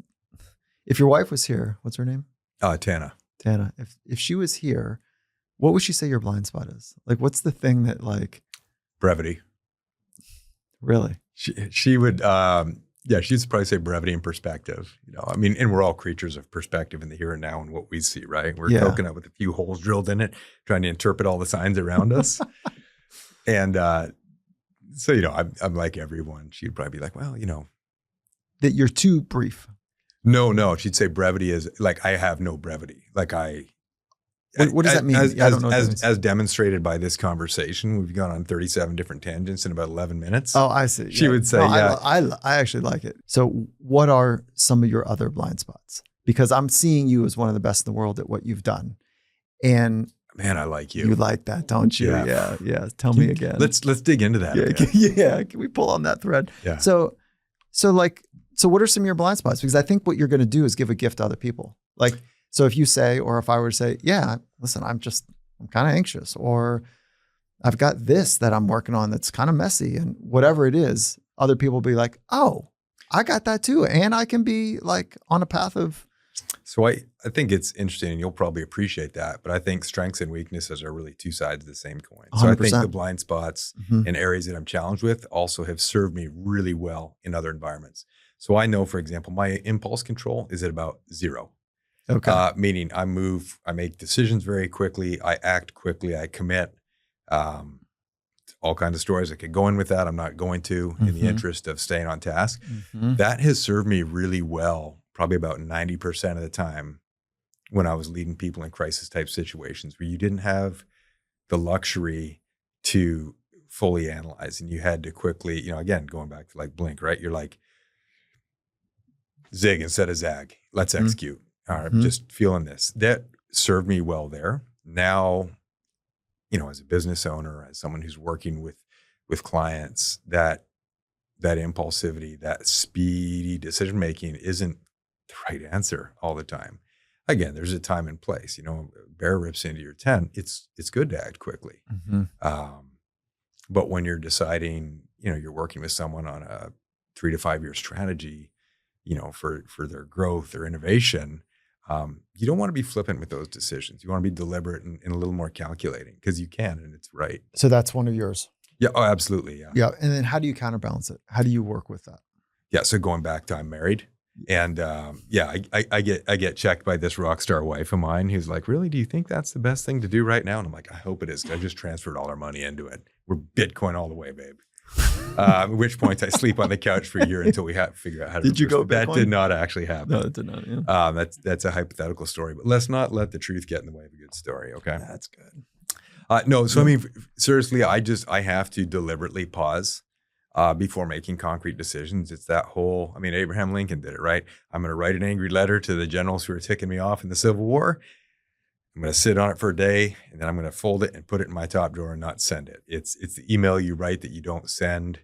if your wife was here, what's her name? Tana. Tana. If she was here, what would she say your blind spot is? Like, what's the thing that, like, brevity? Really? She would, she'd probably say brevity and perspective. And we're all creatures of perspective in the here and now and what we see, right? We're coconut with a few holes drilled in it, trying to interpret all the signs around us. And so, I'm like everyone. She'd probably be like, well, that you're too brief. No. She'd say brevity is like, I have no brevity. Like what does that mean? I don't know. As demonstrated by this conversation, we've gone on 37 different tangents in about 11 minutes. Oh, I see. She would say, I actually like it. So what are some of your other blind spots? Because I'm seeing you as one of the best in the world at what you've done. And man, I like you. You like that, don't you? Yeah. Tell me again. Let's dig into that. Yeah. Can we pull on that thread? Yeah. So what are some of your blind spots? Because I think what you're going to do is give a gift to other people. Like, so if you say, or if I were to say, yeah, listen, I'm kind of anxious, or I've got this that I'm working on that's kind of messy, and whatever it is, other people will be like, oh, I got that too. And I can be like on a path of. So I think it's interesting, and you'll probably appreciate that, but I think strengths and weaknesses are really two sides of the same coin. 100%. So I think the blind spots and areas that I'm challenged with also have served me really well in other environments. So I know, for example, my impulse control is at about 0. Okay. Meaning I make decisions very quickly. I act quickly. I commit, all kinds of stories. I could go in with that. I'm not going to in the interest of staying on task. That has served me really well, probably about 90% of the time when I was leading people in crisis type situations where you didn't have the luxury to fully analyze and you had to quickly, again, going back to like Blink, right? You're like, zig instead of zag. Let's execute. All right, I'm just feeling this. That served me well there. Now, as a business owner, as someone who's working with clients, that impulsivity, that speedy decision making isn't the right answer all the time. Again, there's a time and place. Bear rips into your tent. It's good to act quickly. Mhm. But when you're deciding, you're working with someone on a 3 to 5 year strategy, for their growth or innovation, you don't want to be flippant with those decisions. You want to be deliberate and a little more calculating because you can, and it's right. So that's one of yours. Yeah. Oh, absolutely. Yeah. Yeah. And then how do you counterbalance it? How do you work with that? Yeah. So going back to I'm married, and I get checked by this rock star wife of mine who's like, really, do you think that's the best thing to do right now? And I'm like, I hope it is. 'Cause I just transferred all our money into it. We're Bitcoin all the way, babe. At which point I sleep on the couch for a year until we figure out how to. Did you go That Bitcoin? did not actually happen. No, it did not. Yeah. That's a hypothetical story, but let's not let the truth get in the way of a good story. Okay. That's good. No. So I mean, seriously, I have to deliberately pause before making concrete decisions. It's that whole, Abraham Lincoln did it, right? I'm going to write an angry letter to the generals who are ticking me off in the Civil War. I'm going to sit on it for a day, and then I'm going to fold it and put it in my top drawer and not send it. It's the email you write that you don't send.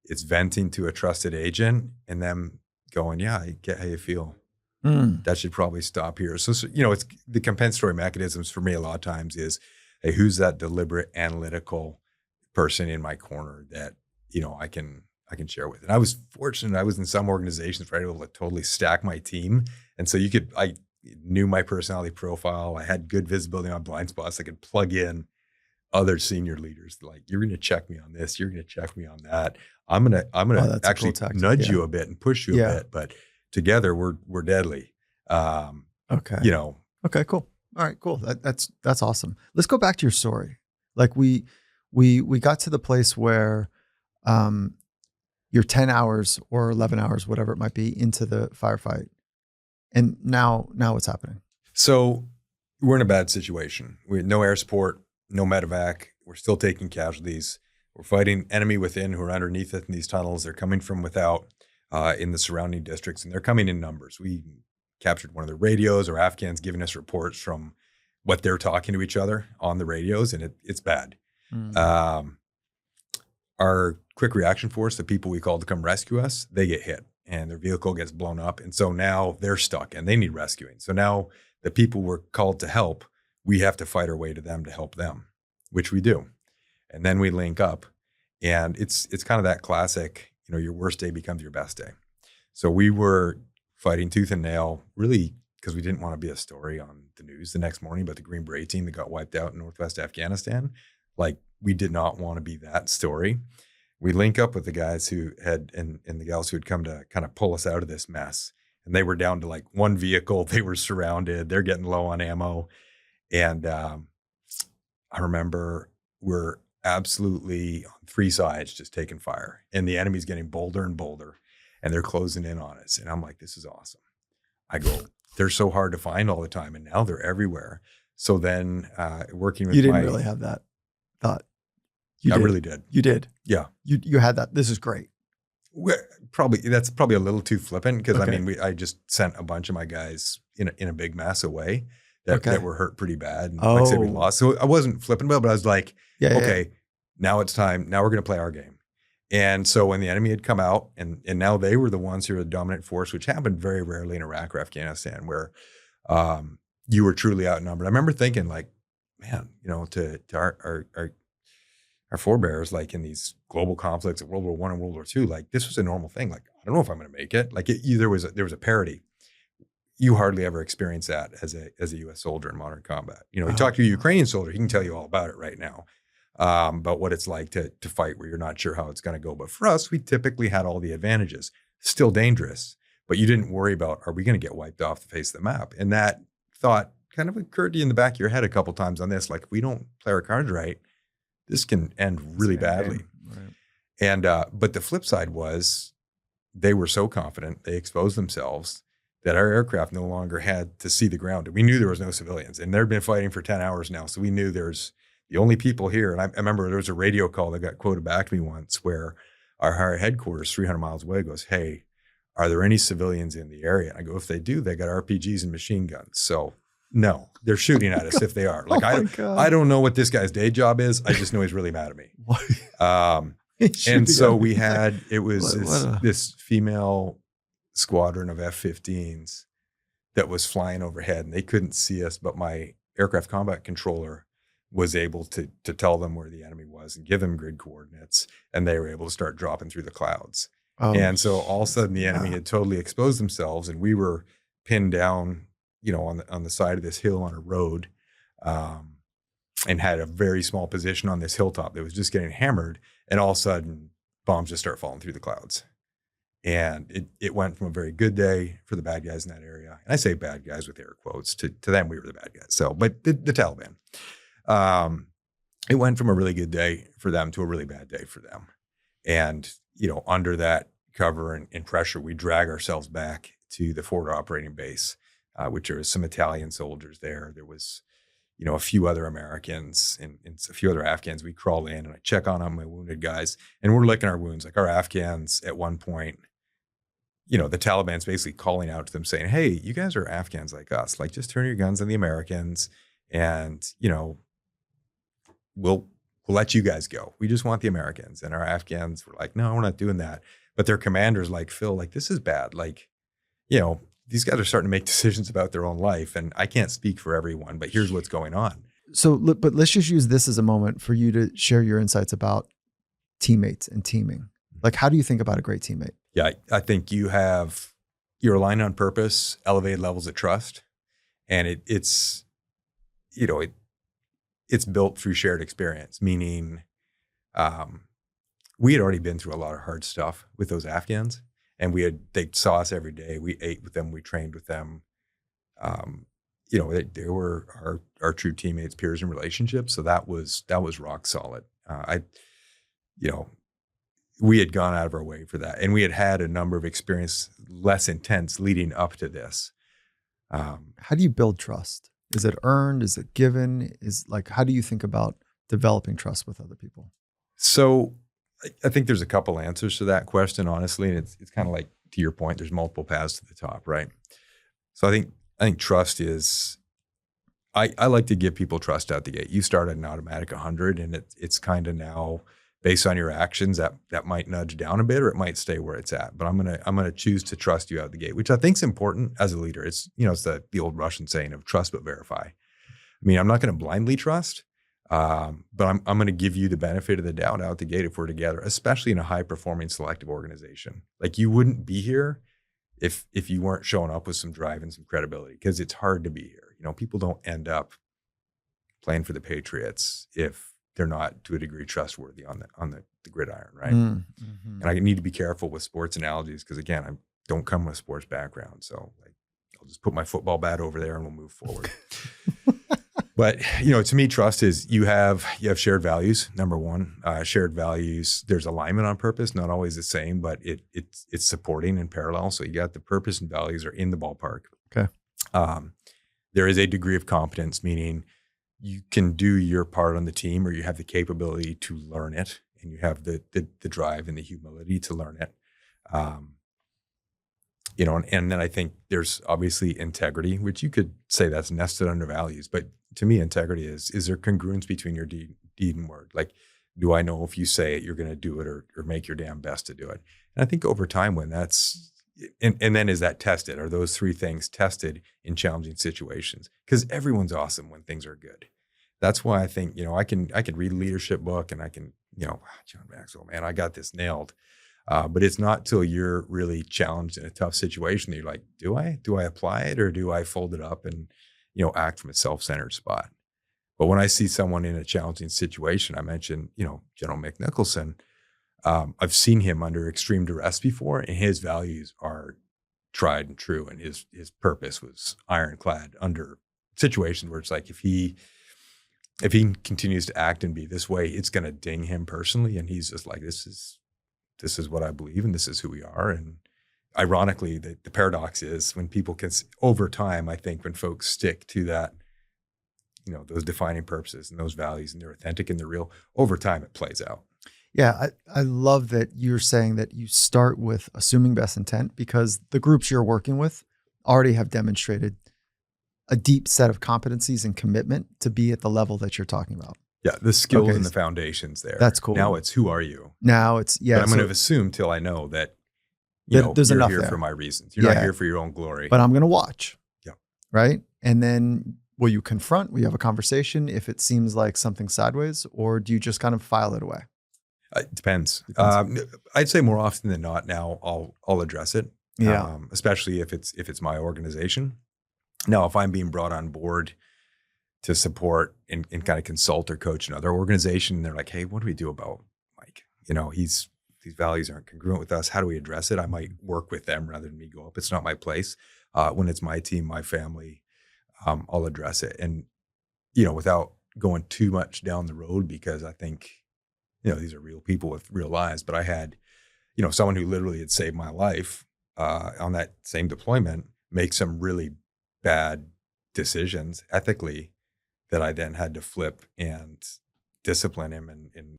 It's venting to a trusted agent and them going, yeah, I get how you feel. That should probably stop here. So, it's the compensatory mechanisms for me a lot of times is, hey, who's that deliberate, analytical person in my corner that, I can share with. And I was fortunate. I was in some organizations where I was able to totally stack my team. And so I knew my personality profile. I had good visibility on blind spots. I could plug in other senior leaders. Like, you're going to check me on this. You're going to check me on that. I'm going to actually nudge you a bit and push you a bit, but together we're deadly. Okay. Okay, cool. All right, cool. That's awesome. Let's go back to your story. Like we got to the place where you're 10 hours or 11 hours, whatever it might be, into the firefight. And now what's happening? So we're in a bad situation. We had no air support, no medevac. We're still taking casualties. We're fighting enemy within who are underneath it in these tunnels. They're coming from without in the surrounding districts, and they're coming in numbers. We captured one of the radios, or Afghans giving us reports from what they're talking to each other on the radios, and it's bad. Our quick reaction force, the people we called to come rescue us, they get hit and their vehicle gets blown up. And so now they're stuck and they need rescuing. So now the people we're called to help, we have to fight our way to them to help them, which we do. And then we link up, and it's kind of that classic, your worst day becomes your best day. So we were fighting tooth and nail, really, because we didn't want to be a story on the news the next morning about the Green Berets team that got wiped out in Northwest Afghanistan. Like, we did not want to be that story. We link up with the guys who had, and the gals who had come to kind of pull us out of this mess. And they were down to like one vehicle. They were surrounded. They're getting low on ammo. And I remember we're absolutely on three sides just taking fire. And the enemy's getting bolder and bolder. And they're closing in on us. And I'm like, this is awesome. I go, they're so hard to find all the time. And now they're everywhere. So then working with You didn't really have that thought. I really did. You did. Yeah. You had that. This is great. That's probably a little too flippant because I just sent a bunch of my guys in a big mass away that were hurt pretty bad. And like I said, we lost. So I wasn't flippant about it, but I was like, now it's time. Now we're going to play our game. And so when the enemy had come out and now they were the ones who were the dominant force, which happened very rarely in Iraq or Afghanistan, where you were truly outnumbered. I remember thinking like, man, to our forebears, like in these global conflicts of World War I and World War II, like this was a normal thing. Like, I don't know if I'm going to make it. Like there was a parity. You hardly ever experience that as a U.S. soldier in modern combat. You talk to a Ukrainian soldier, he can tell you all about it right now. But what it's like to fight where you're not sure how it's going to go. But for us, we typically had all the advantages. Still dangerous, but you didn't worry about, are we going to get wiped off the face of the map? And that thought kind of occurred to you in the back of your head a couple times on this. Like, if we don't play our cards right, this can end really badly. Right. And but the flip side was they were so confident, they exposed themselves, that our aircraft no longer had to see the ground. We knew there was no civilians, and they'd been fighting for 10 hours now. So we knew there's the only people here. And I remember there was a radio call that got quoted back to me once where our headquarters 300 miles away goes, hey, are there any civilians in the area? And I go, if they do, they got RPGs and machine guns. So No, they're shooting at us if they are. Like, Oh my God. I don't know what this guy's day job is. I just know he's really mad at me. What? And Shooting so at we me. had, it was What this female squadron of F-15s that was flying overhead, and they couldn't see us, but my aircraft combat controller was able to tell them where the enemy was and give them grid coordinates, and they were able to start dropping through the clouds. Oh, And so all of a sudden the enemy yeah. had totally exposed themselves, and we were pinned down, on the side of this hill on a road, and had a very small position on this hilltop that was just getting hammered. And all of a sudden bombs just start falling through the clouds. And it went from a very good day for the bad guys in that area. And I say bad guys with air quotes. To them, we were the bad guys. So, but the Taliban, it went from a really good day for them to a really bad day for them. And, under that cover and pressure, we drag ourselves back to the forward operating base, which there was some Italian soldiers there. There was, a few other Americans and a few other Afghans. We crawl in and I check on my wounded guys, and we're licking our wounds. Like, our Afghans at one point, the Taliban's basically calling out to them saying, "Hey, you guys are Afghans like us. Like, just turn your guns on the Americans, and, we'll let you guys go. We just want the Americans." And our Afghans were like, "No, we're not doing that." But their commanders like, "Phil, like, this is bad. Like, these guys are starting to make decisions about their own life, and I can't speak for everyone, but here's what's going on." So, but let's just use this as a moment for you to share your insights about teammates and teaming. Like, how do you think about a great teammate? Yeah, I think you're aligned on purpose, elevated levels of trust, and it's built through shared experience. Meaning, we had already been through a lot of hard stuff with those Afghans, and they saw us every day. We ate with them, we trained with them. They were our true teammates, peers, and relationships. So that was rock solid. We had gone out of our way for that, and we had a number of experiences less intense leading up to this. How do you build trust? Is it earned? Is it given? How do you think about developing trust with other people? So I think there's a couple answers to that question, honestly. And it's kind of like, to your point, there's multiple paths to the top, right? So I think trust is, I like to give people trust out the gate. You start at an automatic 100, and it's kind of now based on your actions that might nudge down a bit, or it might stay where it's at. But I'm gonna choose to trust you out the gate, which I think is important as a leader. It's it's the old Russian saying of trust but verify. I mean, I'm not going to blindly trust, but I'm going to give you the benefit of the doubt out the gate if we're together, especially in a high performing selective organization. Like, you wouldn't be here if you weren't showing up with some drive and some credibility, because it's hard to be here. People don't end up playing for the Patriots if they're not to a degree trustworthy on the gridiron, right? Mm-hmm. And I need to be careful with sports analogies, because again, I don't come with a sports background, so I'll just put my football bat over there and we'll move forward. But to me, trust is you have shared values. Number one, shared values. There's alignment on purpose, not always the same, but it's supporting in parallel. So you got the purpose and values are in the ballpark. Okay. There is a degree of competence, meaning you can do your part on the team, or you have the capability to learn it, and you have the drive and the humility to learn it. And then I think there's obviously integrity, which you could say that's nested under values. But to me, integrity is there congruence between your deed and word? Like, do I know if you say it, you're going to do it, or make your damn best to do it? And I think over time, when that's, and then is that tested? Are those three things tested in challenging situations? Because everyone's awesome when things are good. That's why I think, I can read a leadership book and I can, John Maxwell, man, I got this nailed. But it's not till you're really challenged in a tough situation that you're like, do I apply it, or do I fold it up and, act from a self-centered spot? But when I see someone in a challenging situation, I mentioned, General Mick Nicholson, I've seen him under extreme duress before, and his values are tried and true. And his purpose was ironclad under situations where it's like, if he continues to act and be this way, it's going to ding him personally. And he's just like, this is what I believe, and this is who we are. And ironically, the paradox is when people can, over time, I think when folks stick to that, those defining purposes and those values, and they're authentic and they're real, over time it plays out. Yeah, I love that you're saying that you start with assuming best intent, because the groups you're working with already have demonstrated a deep set of competencies and commitment to be at the level that you're talking about. Yeah, the skills Okay. and the foundations there. That's cool. Now it's who are you? Now it's, But I'm going to assume till I know that there's you're enough here there for my reasons. You're not here for your own glory. but I'm going to watch. Yeah. Right. And then will you confront? Will you have a conversation if it seems like something's sideways, or do you just kind of file it away? It depends. I'd say more often than not now I'll address it. Yeah. Especially if it's my organization. Now, if I'm being brought on board to support and kind of consult or coach another organization, they're like, hey, what do we do about Mike? These values aren't congruent with us. How do we address it? I might work with them rather than me go up. It's not my place. When it's my team, my family, I'll address it. And, without going too much down the road, because I think, these are real people with real lives. But I had, someone who literally had saved my life on that same deployment make some really bad decisions ethically that I then had to flip and discipline him. And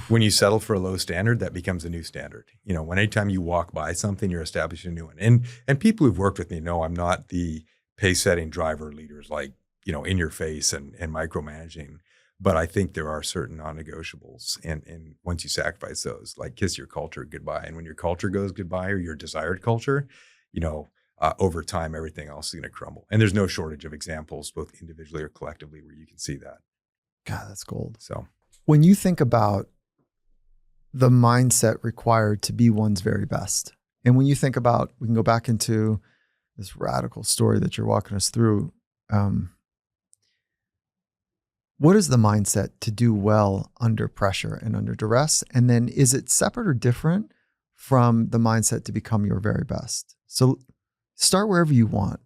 when you settle for a low standard, that becomes a new standard. When anytime you walk by something, you're establishing a new one. And people who've worked with me know I'm not the pace setting driver leaders, like, in your face and micromanaging. But I think there are certain non-negotiables. And once you sacrifice those, like kiss your culture goodbye. And when your culture goes goodbye, or your desired culture, over time, everything else is going to crumble. And there's no shortage of examples, both individually or collectively, where you can see that. God, that's gold. So when you think about the mindset required to be one's very best, and when you think about, we can go back into this radical story that you're walking us through. What is the mindset to do well under pressure and under duress? And then is it separate or different from the mindset to become your very best? So start wherever you want.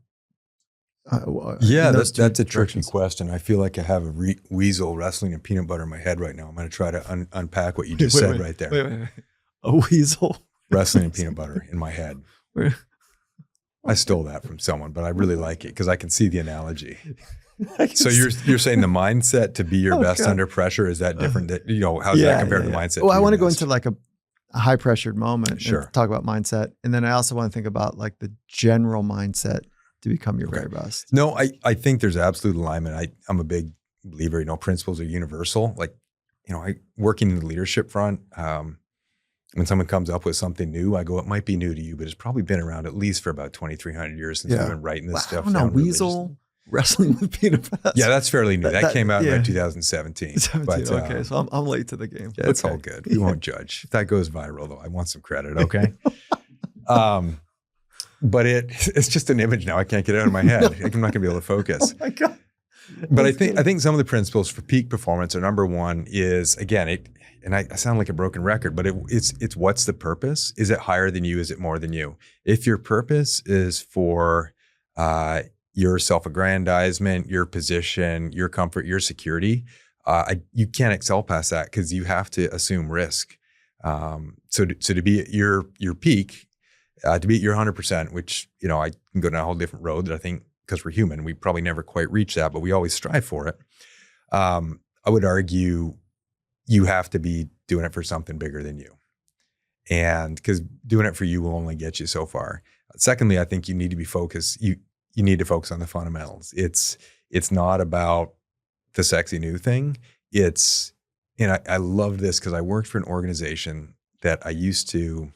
Yeah, that's a tricky question. I feel like I have a weasel wrestling in peanut butter in my head right now. I'm going to try to unpack what you just said right there. Wait. A weasel wrestling in peanut butter in my head. I stole that from someone, but I really like it because I can see the analogy. So you're saying the mindset to be your best under pressure, is that different? How's that compared to the mindset? Well, I want to go into like a high pressured moment Sure. and talk about mindset. And then I also want to think about like the general mindset to become your very best. No, I think there's absolute alignment. I'm a big believer, principles are universal. Like, I working in the leadership front, when someone comes up with something new, I go, it might be new to you, but it's probably been around at least for about 2,300 years since we've been writing this stuff. I don't know, weasel wrestling with peanut butter. Yeah, that's fairly new. That came out in 2017. But, okay, so I'm late to the game. Yeah, it's all good. We won't judge. If that goes viral, though, I want some credit, okay? But it's just an image now. I can't get it out of my head. I'm not going to be able to focus. Oh my God. But I think some of the principles for peak performance are, number one is, again, and I sound like a broken record, but it's what's the purpose? Is it higher than you? Is it more than you? If your purpose is for your self-aggrandizement, your position, your comfort, your security, you can't excel past that because you have to assume risk. So to be at your peak, to be at your 100%, which, I can go down a whole different road that I think, because we're human, we probably never quite reach that, but we always strive for it. I would argue you have to be doing it for something bigger than you. And because doing it for you will only get you so far. Secondly, I think you need to be focused. You need to focus on the fundamentals. It's not about the sexy new thing. And I love this because I worked for an organization that I used to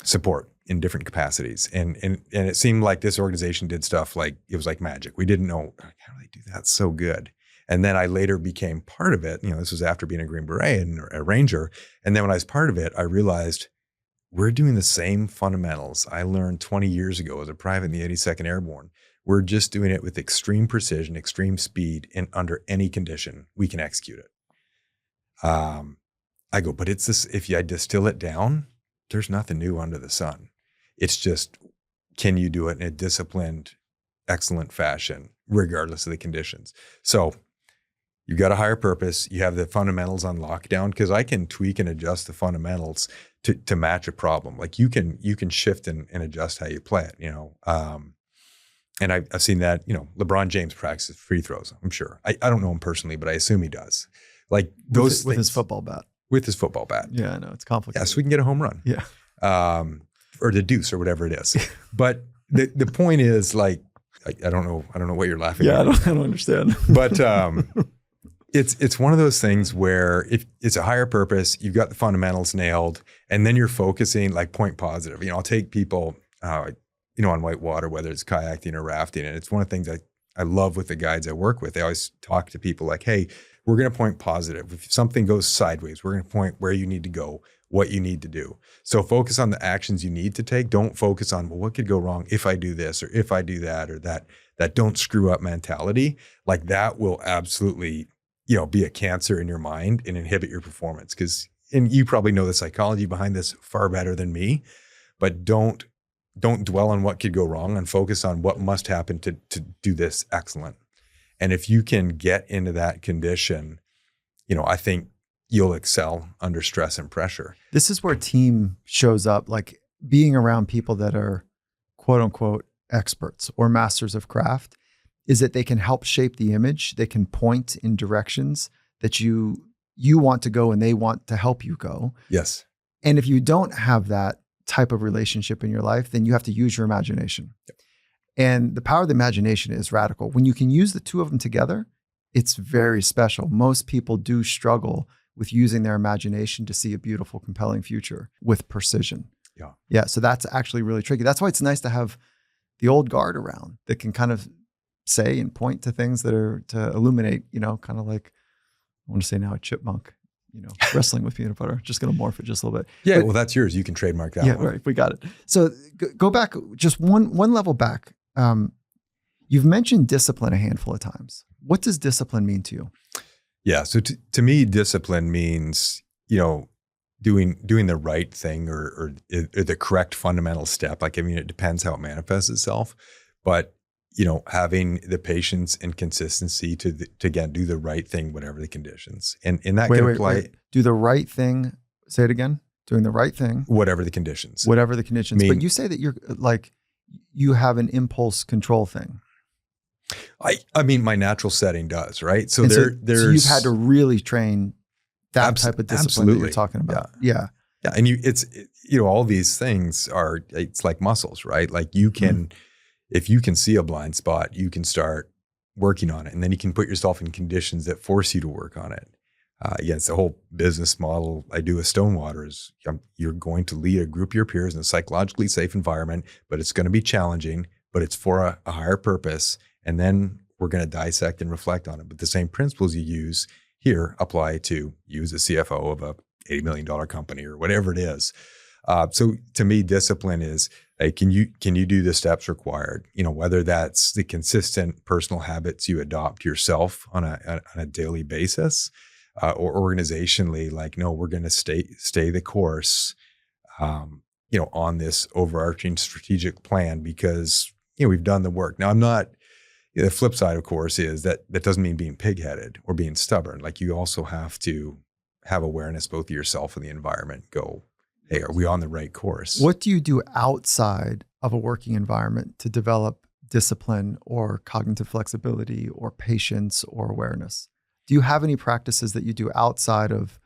support in different capacities. And it seemed like this organization did stuff like, it was like magic. We didn't know, how do they do that so good? And then I later became part of it. This was after being a Green Beret and a Ranger. And then when I was part of it, I realized we're doing the same fundamentals I learned 20 years ago as a private in the 82nd Airborne. We're just doing it with extreme precision, extreme speed, and under any condition, we can execute it. I go, but it's this, if I distill it down, there's nothing new under the sun. It's just, can you do it in a disciplined, excellent fashion, regardless of the conditions? So you've got a higher purpose. You have the fundamentals on lockdown, because I can tweak and adjust the fundamentals to match a problem. Like you can shift and adjust how you play it, and I've seen that, LeBron James practices free throws, I'm sure. I don't know him personally, but I assume he does. Like those with his football bat. With his football bat. Yeah, I know. It's complicated. Yeah, so we can get a home run. Yeah. Or the deuce or whatever it is. But the point is, like, I don't know what you're laughing Yeah, at. I don't understand. But it's one of those things where if it's a higher purpose, you've got the fundamentals nailed, and then you're focusing like point positive. I'll take people, on whitewater, whether it's kayaking or rafting. And it's one of the things I love with the guides I work with. They always talk to people like, hey, we're going to point positive. If something goes sideways, we're going to point where you need to go, what you need to do. So focus on the actions you need to take. Don't focus on, well, what could go wrong if I do this or if I do that, or that don't screw up mentality. Like that will absolutely, be a cancer in your mind and inhibit your performance. And you probably know the psychology behind this far better than me, but don't dwell on what could go wrong and focus on what must happen to do this excellent. And if you can get into that condition, I think you'll excel under stress and pressure. This is where team shows up, like being around people that are quote unquote experts or masters of craft, is that they can help shape the image. They can point in directions that you want to go and they want to help you go. Yes. And if you don't have that type of relationship in your life, then you have to use your imagination. Yep. And the power of the imagination is radical. When you can use the two of them together, it's very special. Most people do struggle with using their imagination to see a beautiful, compelling future with precision. Yeah. Yeah. So that's actually really tricky. That's why it's nice to have the old guard around that can kind of say and point to things that are to illuminate, kind of like, I want to say now a chipmunk, wrestling with peanut butter. Just going to morph it just a little bit. Yeah. But, well, that's yours. You can trademark that one. Right. We got it. So go back just one level back. You've mentioned discipline a handful of times. What does discipline mean to you? Yeah. So to me, discipline means, doing the right thing or the correct fundamental step. Like, it depends how it manifests itself, but, having the patience and consistency to again, do the right thing, whatever the conditions. And that can apply. Do the right thing. Say it again. Doing the right thing. Whatever the conditions. Whatever the conditions. But you say that you're like, you have an impulse control thing. I mean, my natural setting does, right? So so you've had to really train that type of discipline that you're talking about. Yeah. Yeah. And all these things it's like muscles, right? Like you can, if you can see a blind spot, you can start working on it. And then you can put yourself in conditions that force you to work on it. It's the whole business model I do with StoneWater is you're going to lead a group of your peers in a psychologically safe environment, but it's going to be challenging, but it's for a higher purpose. And then we're going to dissect and reflect on it. But the same principles you use here apply to you as a CFO of a $80 million company or whatever it is. So to me, discipline is, hey, can you do the steps required? Whether that's the consistent personal habits you adopt yourself on a daily basis, or organizationally, like, no, we're going to stay the course, on this overarching strategic plan because, we've done the work. Now, I'm not, the flip side, of course, is that doesn't mean being pigheaded or being stubborn. Like you also have to have awareness, both of yourself and the environment. Go, hey, are we on the right course? What do you do outside of a working environment to develop discipline or cognitive flexibility or patience or awareness? Do you have any practices that you do outside of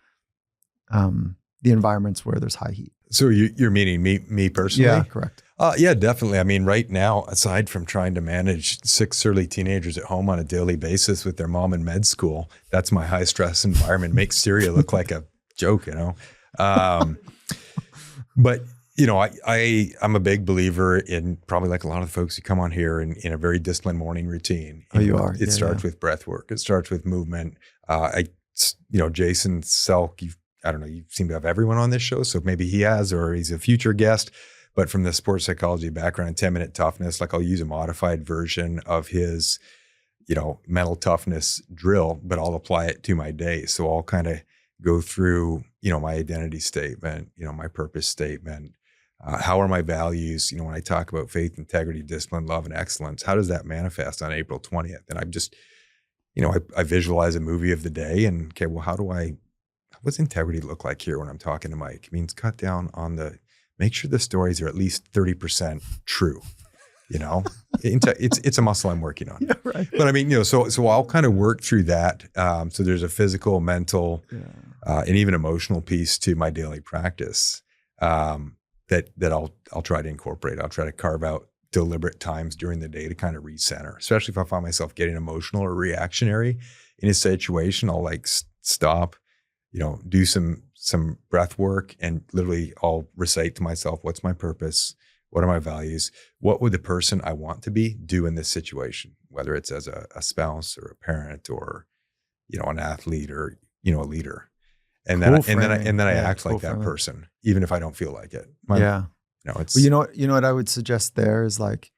the environments where there's high heat? So you're meaning me personally? Yeah, correct. Yeah, definitely. I mean, right now, aside from trying to manage 6 surly teenagers at home on a daily basis with their mom in med school, that's my high stress environment. Makes Syria look like a joke, But I'm a big believer in, probably like a lot of the folks who come on here, in a very disciplined morning routine. You are. It starts with breath work. It starts with movement. Jason Selk, I don't know, you seem to have everyone on this show, so maybe he has, or he's a future guest. But from the sports psychology background, 10-minute toughness, like I'll use a modified version of his, mental toughness drill, but I'll apply it to my day. So I'll kind of go through, my identity statement, my purpose statement. How are my values? When I talk about faith, integrity, discipline, love, and excellence, how does that manifest on April 20th? And I'm just, I visualize a movie of the day and, okay, well, what's integrity look like here when I'm talking to Mike? It means cut down on make sure the stories are at least 30% true. It's a muscle I'm working on. Yeah, right. But I mean, so I'll kind of work through that. So there's a physical, mental, and even emotional piece to my daily practice that I'll try to incorporate. I'll try to carve out deliberate times during the day to kind of recenter, especially if I find myself getting emotional or reactionary in a situation. I'll like stop, do some breath work, and literally I'll recite to myself, what's my purpose? What are my values? What would the person I want to be do in this situation? Whether it's as a spouse or a parent or, an athlete or, a leader. And Cool then I act cool like that framing. person, even if I don't feel like it. Yeah. It's, Well, you know what I would suggest there is like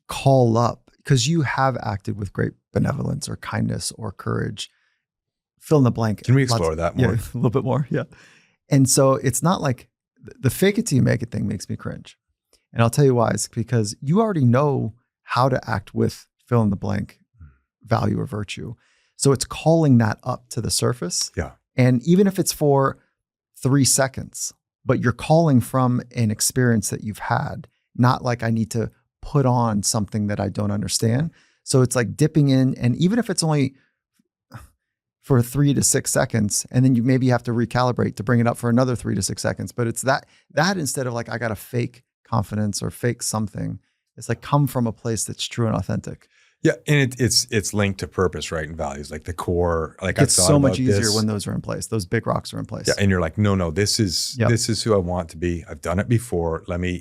call up, because you have acted with great benevolence or kindness or courage. Fill in the blank. can we explore that more? Yeah, a little bit more. Yeah. And so it's not like the fake it till you make it thing makes me cringe. And I'll tell you why. It's because you already know how to act with fill in the blank value or virtue. So it's calling that up to the surface. Yeah. And even if it's for 3 seconds, but you're calling from an experience that you've had, not like I need to put on something that I don't understand. So it's like dipping in, and even if it's only for 3 to 6 seconds, and then you maybe have to recalibrate to bring it up for another 3 to 6 seconds. But it's that instead of like, I got to fake confidence or fake something, it's like come from a place that's true and authentic. Yeah. And it's linked to purpose, right? And values, like the core, like It's so much easier this. when those are in place. Those big rocks are in place. Yeah. And you're like, no, this is Yep. who I want to be. I've done it before. Let me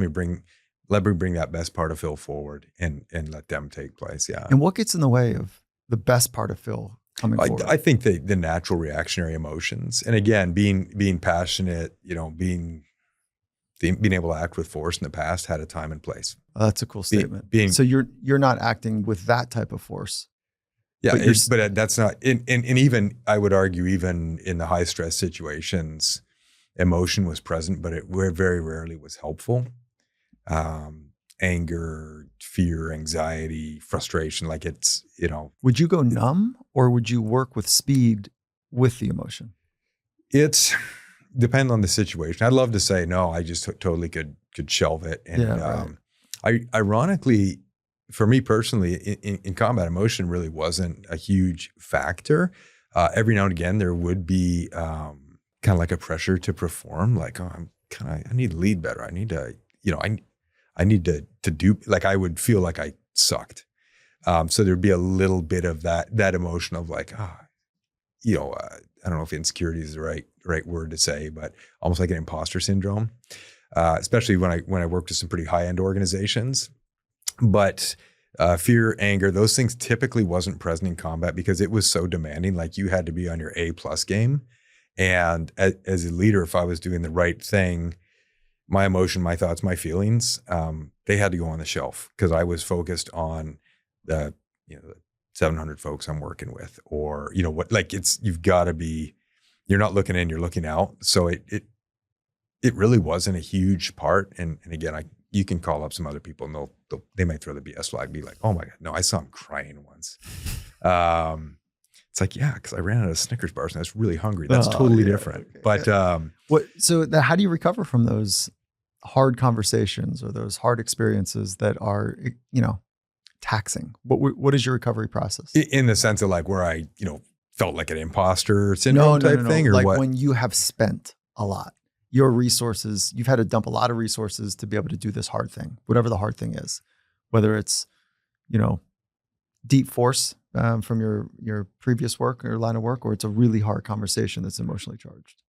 bring that best part of Phil forward and let them take place. Yeah. And what gets in the way of the best part of Phil coming forward? I think the natural reactionary emotions, and again, being passionate, being able to act with force in the past had a time and place. Oh, that's a cool statement. being- So you're not acting with that type of force. Yeah, But but that's not, and even I would argue, even in the high stress situations, emotion was present, but it very rarely was helpful. Anger, fear, anxiety, frustration, like it's, Would you go numb, or would you work with speed with the emotion? it's depend on the situation. I'd love to say no, I just totally could shelve it. And Yeah, right. ironically, for me personally, in combat, emotion really wasn't a huge factor. Every now and again, there would be kind of like a pressure to perform, like, oh, I need to lead better. I need to, I need to do, like, I would feel like I sucked. So there'd be a little bit of that emotion of like, I don't know if insecurity is the right word to say, but almost like an imposter syndrome, especially when I worked with some pretty high end organizations. But fear, anger, those things typically wasn't present in combat because it was so demanding. Like you had to be on your A+ game. And as a leader, if I was doing the right thing, my emotion, my thoughts, my feelings, they had to go on the shelf because I was focused on the 700 folks I'm working with, or, what, like you've got to be, you're not looking in, you're looking out. So it really wasn't a huge part. And again, you can call up some other people and they might throw the BS flag, be like, oh my God, no, I saw him crying once. It's like, yeah, because I ran out of Snickers bars and I was really hungry. That's totally different. Okay. But how do you recover from those hard conversations or those hard experiences that are, taxing? What is your recovery process? In the sense of like where I, felt like an imposter syndrome type thing, or like what? When you have spent a lot, your resources, you've had to dump a lot of resources to be able to do this hard thing, whatever the hard thing is, whether it's, deep force from your previous work or line of work, or it's a really hard conversation that's emotionally charged.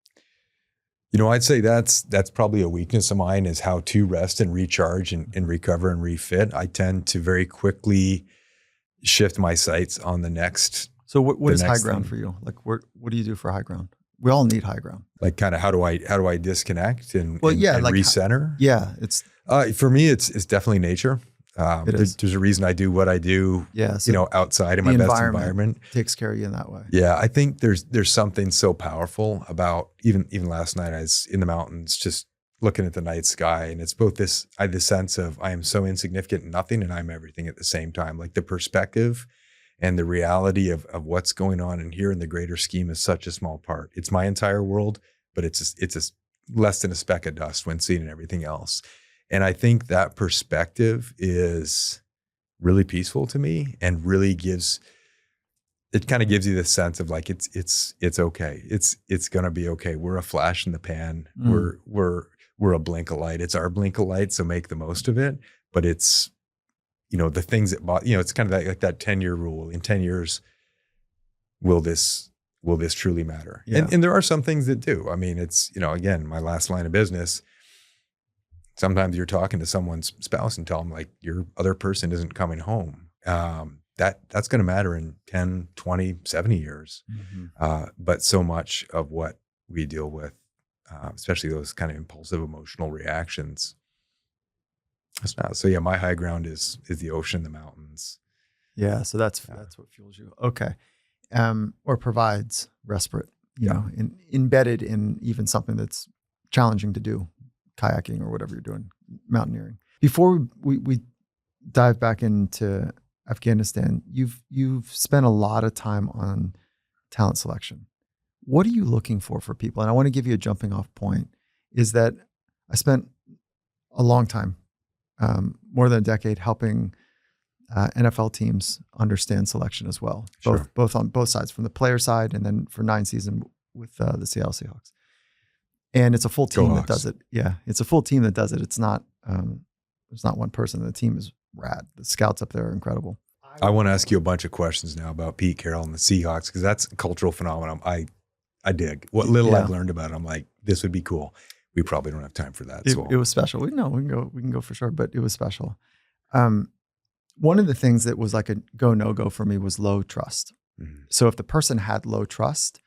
I'd say that's probably a weakness of mine, is how to rest and recharge and recover and refit. I tend to very quickly shift my sights on the next. So what is high ground for you? Like what do you do for high ground? We all need high ground. Like kind of how do I disconnect and like recenter? Yeah, it's for me it's definitely nature. There's a reason I do what I do. Yeah, so outside in my best environment takes care of you in that way. Yeah, I think there's something so powerful about even last night I was in the mountains just looking at the night sky, and it's both I had this sense of I am so insignificant in nothing and I'm everything at the same time. Like the perspective and the reality of what's going on in here in the greater scheme is such a small part. It's my entire world, but it's less than a speck of dust when seen in everything else. And I think that perspective is really peaceful to me and really kind of gives you this sense of like, it's okay. It's going to be okay. We're a flash in the pan. We're a blink of light. It's our blink of light. So make the most of it. but it's, the things that, it's kind of like that 10-year rule. In 10 years, will this truly matter? Yeah. And there are some things that do. I mean, it's, again, my last line of business, sometimes you're talking to someone's spouse and tell them like your other person isn't coming home. That's going to matter in 10, 20, 70 years. But so much of what we deal with, especially those kind of impulsive emotional reactions, it's not. So yeah, my high ground is the ocean, the mountains. Yeah. So that's what fuels you. Okay. Or provides respite, embedded in even something that's challenging to do, kayaking or whatever you're doing, mountaineering. Before we dive back into Afghanistan, you've spent a lot of time on talent selection. What are you looking for people? And I want to give you a jumping off point, is that I spent a long time, more than a decade, helping NFL teams understand selection as well, both on both sides, from the player side and then for 9 seasons with the Seattle Seahawks. And it's a full team that does it. Yeah, it's a full team that does it. It's not there's not one person. The team is rad. The scouts up there are incredible. I want to ask you a bunch of questions now about Pete Carroll and the Seahawks, because that's a cultural phenomenon. I dig what little I've learned about it. I'm like, this would be cool. We probably don't have time for that. It was special. We can go for sure, but it was special. One of the things that was like a no-go for me was low trust. So if the person had low trust,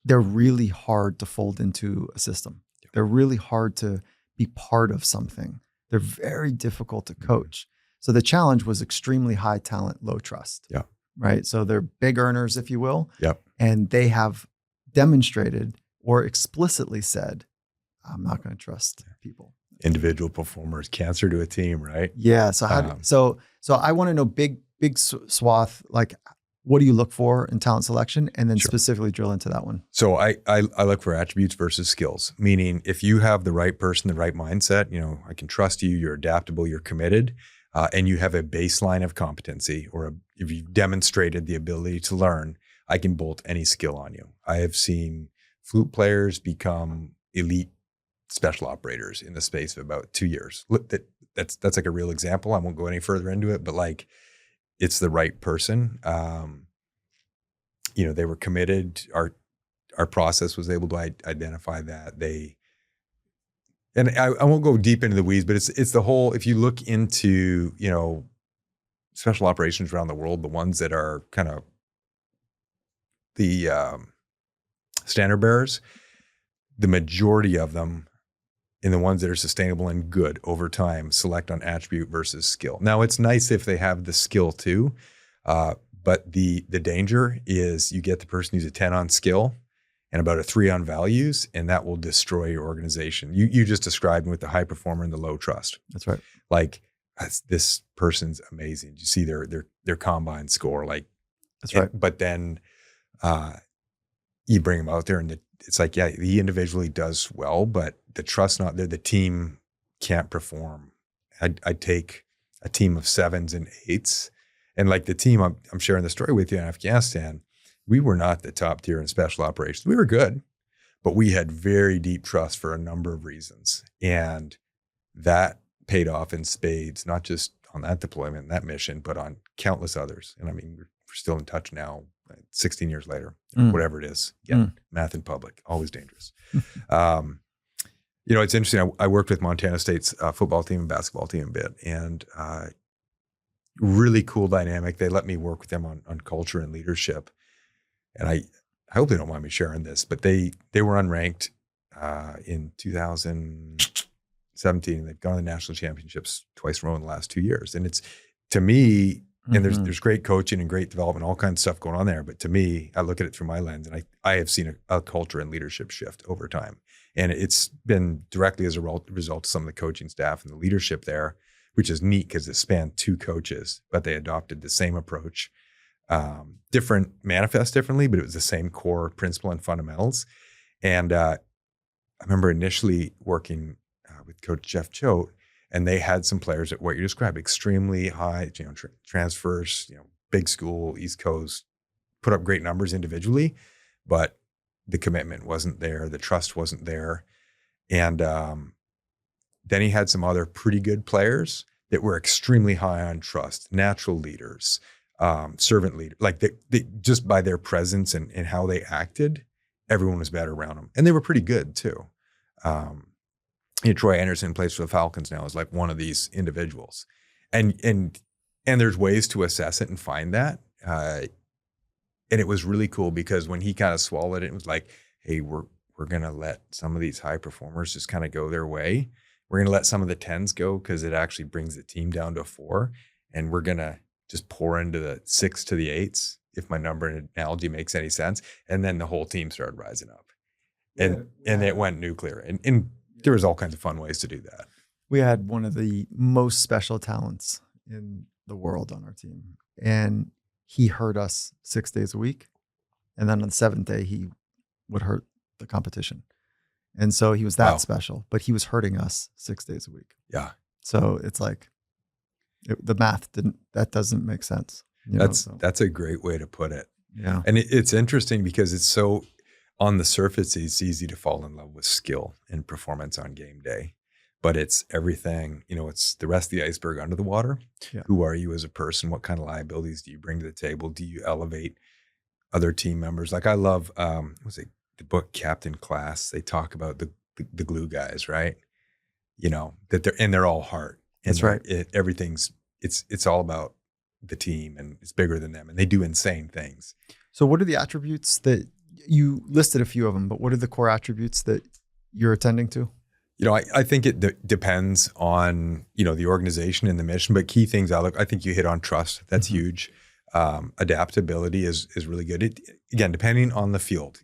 they're really hard to fold into a system. They're really hard to be part of something. They're very difficult to coach. So the challenge was extremely high talent, low trust. Yeah. Right. So they're big earners, if you will. Yep. And they have demonstrated or explicitly said, I'm not going to trust people. Individual performers, cancer to a team, right? Yeah. So so I want to know big swath, like, what do you look for in talent selection, and then specifically drill into that one? So I look for attributes versus skills, meaning if you have the right person, the right mindset, I can trust you, you're adaptable, you're committed, and you have a baseline of competency, or if you've demonstrated the ability to learn, I can bolt any skill on you. I have seen flute players become elite special operators in the space of about 2 years. That's like a real example. I won't go any further into it, but like, it's the right person. They were committed. Our process was able to identify that. I won't go deep into the weeds, but it's the whole, if you look into, special operations around the world, the ones that are kind of the standard bearers, the majority of them, and the ones that are sustainable and good over time, select on attribute versus skill. Now, it's nice if they have the skill too, but the danger is you get the person who's a 10 on skill and about a 3 on values, and that will destroy your organization. You just described with the high performer and the low trust. That's right. Like, this person's amazing. You see their combine score, like, that's right. But then you bring them out there, and it's like, yeah, he individually does well, but the trust's not there. The team can't perform. I'd take a team of 7s and 8s. And like the team I'm sharing the story with you in Afghanistan, we were not the top tier in special operations. We were good, but we had very deep trust for a number of reasons. And that paid off in spades, not just on that deployment, that mission, but on countless others. And I mean, we're still in touch now, 16 years later, whatever it is. Math in public, always dangerous. It's interesting. I worked with Montana State's football team and basketball team a bit, and really cool dynamic. They let me work with them on culture and leadership. And I hope they don't mind me sharing this, but they were unranked in 2017. They've gone to the national championships twice in a row in the last 2 years. And it's, to me, and there's great coaching and great development, all kinds of stuff going on there. But to me, I look at it through my lens, and I have seen a culture and leadership shift over time. And it's been directly as a result of some of the coaching staff and the leadership there, which is neat because it spanned 2 coaches, but they adopted the same approach. Different manifest differently, but it was the same core principle and fundamentals. And I remember initially working with Coach Jeff Choate, and they had some players at what you described, extremely high, transfers, big school, East Coast, put up great numbers individually, but the commitment wasn't there. The trust wasn't there. And then he had some other pretty good players that were extremely high on trust, natural leaders, servant leader, like they just by their presence and how they acted, everyone was better around them. And they were pretty good too. Um, Troy Anderson plays for the Falcons now, is like one of these individuals. And there's ways to assess it and find that. And it was really cool because when he kind of swallowed it, it was like, hey, we're going to let some of these high performers just kind of go their way. We're going to let some of the 10s go because it actually brings the team down to 4. And we're going to just pour into the 6 to the 8s, if my number analogy makes any sense. And then the whole team started rising up. And it went nuclear. And there was all kinds of fun ways to do that. We had one of the most special talents in the world on our team. And he hurt us 6 days a week. And then on the 7th day, he would hurt the competition. And so he was that special, but he was hurting us 6 days a week. Yeah. So it's like the math that doesn't make sense. That's a great way to put it. Yeah. And it's interesting because it's so, on the surface, it's easy to fall in love with skill and performance on game day. But it's everything, it's the rest of the iceberg under the water. Yeah. Who are you as a person? What kind of liabilities do you bring to the table? Do you elevate other team members? Like I love, the book Captain Class. They talk about the glue guys, right? That they're all heart. And that's right. It's all about the team, and it's bigger than them, and they do insane things. So what are the attributes that you listed? A few of them, but what are the core attributes that you're attending to? I think it depends on, the organization and the mission, but key things I think you hit on trust. That's huge. Adaptability is really good. Again, depending on the field,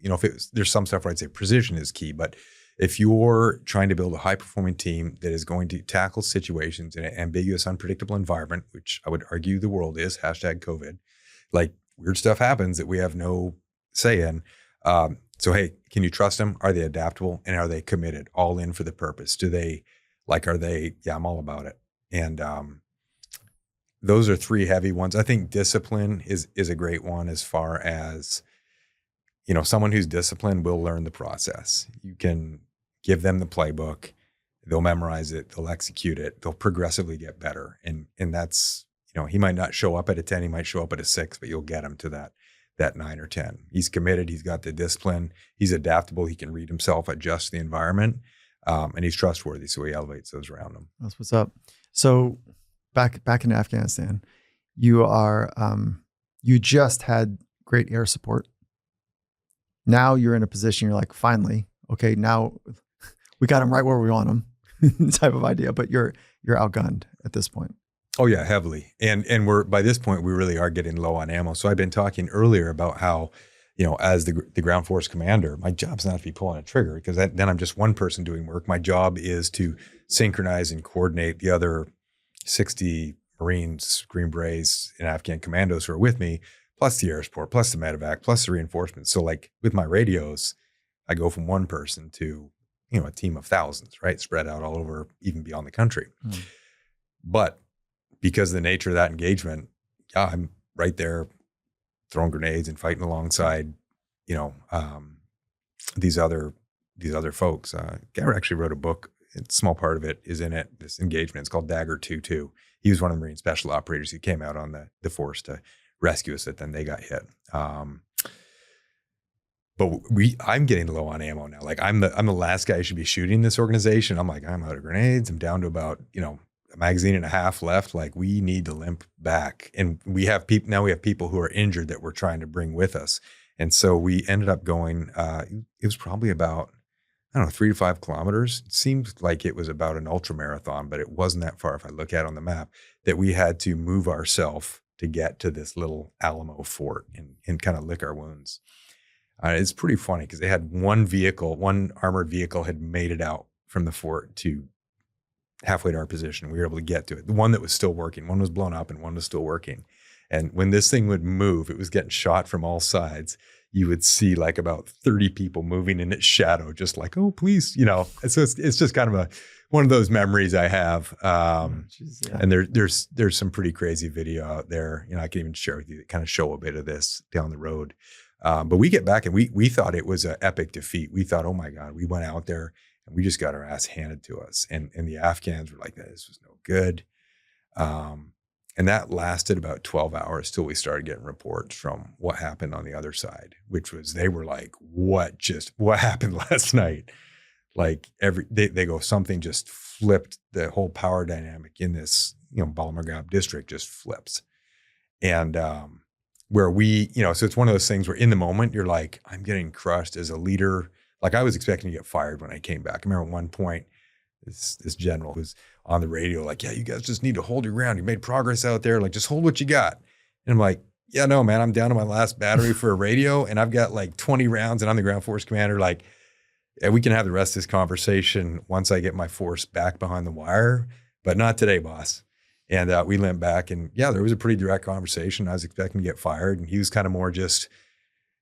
there's some stuff where I'd say precision is key, but if you're trying to build a high performing team that is going to tackle situations in an ambiguous, unpredictable environment, which I would argue the world is, #COVID, like weird stuff happens that we have no say in. So, hey, can you trust them? Are they adaptable? And are they committed, all in for the purpose? I'm all about it. And those are 3 heavy ones. I think discipline is a great one, as far as, someone who's disciplined will learn the process. You can give them the playbook, they'll memorize it, they'll execute it, they'll progressively get better. And that's, he might not show up at a 10, he might show up at a 6, but you'll get him to that 9 or 10. He's committed. He's got the discipline. He's adaptable. He can read himself, adjust the environment, and he's trustworthy. So he elevates those around him. That's what's up. So back in Afghanistan, you are you just had great air support. Now you're in a position. You're like, finally, okay, now we got him right where we want him, type of idea. But you're outgunned at this point. Oh yeah, heavily. And we're, by this point, we really are getting low on ammo. So I've been talking earlier about how, as the ground force commander, my job's not to be pulling a trigger, because then I'm just one person doing work. My job is to synchronize and coordinate the other 60 Marines, Green Berets, and Afghan commandos who are with me, plus the air support, plus the medevac, plus the reinforcements. So like with my radios, I go from one person to, a team of thousands, right? Spread out all over, even beyond the country. But because of the nature of that engagement, I'm right there throwing grenades and fighting alongside, these other folks. Garrett actually wrote a book. A small part of it is in it, this engagement. It's called Dagger 2-2. He was one of the Marine special operators who came out on the force to rescue us, that then they got hit. But I'm getting low on ammo now. Like I'm the last guy who should be shooting this organization. I'm like, I'm out of grenades. I'm down to about, a magazine and a half left. Like we need to limp back. And we have people who are injured that we're trying to bring with us. And so we ended up going, it was probably about, 3 to 5 kilometers. It seemed like it was about an ultra marathon, but it wasn't that far if I look at it on the map, that we had to move ourselves to get to this little Alamo fort and kind of lick our wounds. It's pretty funny because they had one armored vehicle had made it out from the fort to halfway to our position. We were able to get to it. The one that was still working, one was blown up and one was still working. And when this thing would move, it was getting shot from all sides. You would see like about 30 people moving in its shadow, just like, oh, please, And so it's just kind of one of those memories I have. And there's some pretty crazy video out there. I can even share with you that kind of show a bit of this down the road. But we get back and we thought it was an epic defeat. We thought, oh my God, we went out there and we just got our ass handed to us. And the Afghans were like, this was no good. And that lasted about 12 hours till we started getting reports from what happened on the other side, which was, they were like, what happened last night? Like they go, something just flipped, the whole power dynamic in this, Balmagab district just flips. And, where we, so it's one of those things where in the moment you're like, I'm getting crushed as a leader. Like I was expecting to get fired when I came back. I remember at one point, this general was on the radio, like, yeah, you guys just need to hold your ground. You made progress out there. Like, just hold what you got. And I'm like, yeah, no, man, I'm down to my last battery for a radio and I've got like 20 rounds and I'm the ground force commander. Like, yeah, we can have the rest of this conversation once I get my force back behind the wire, but not today, boss. And we went back and yeah, there was a pretty direct conversation. I was expecting to get fired and he was kind of more just,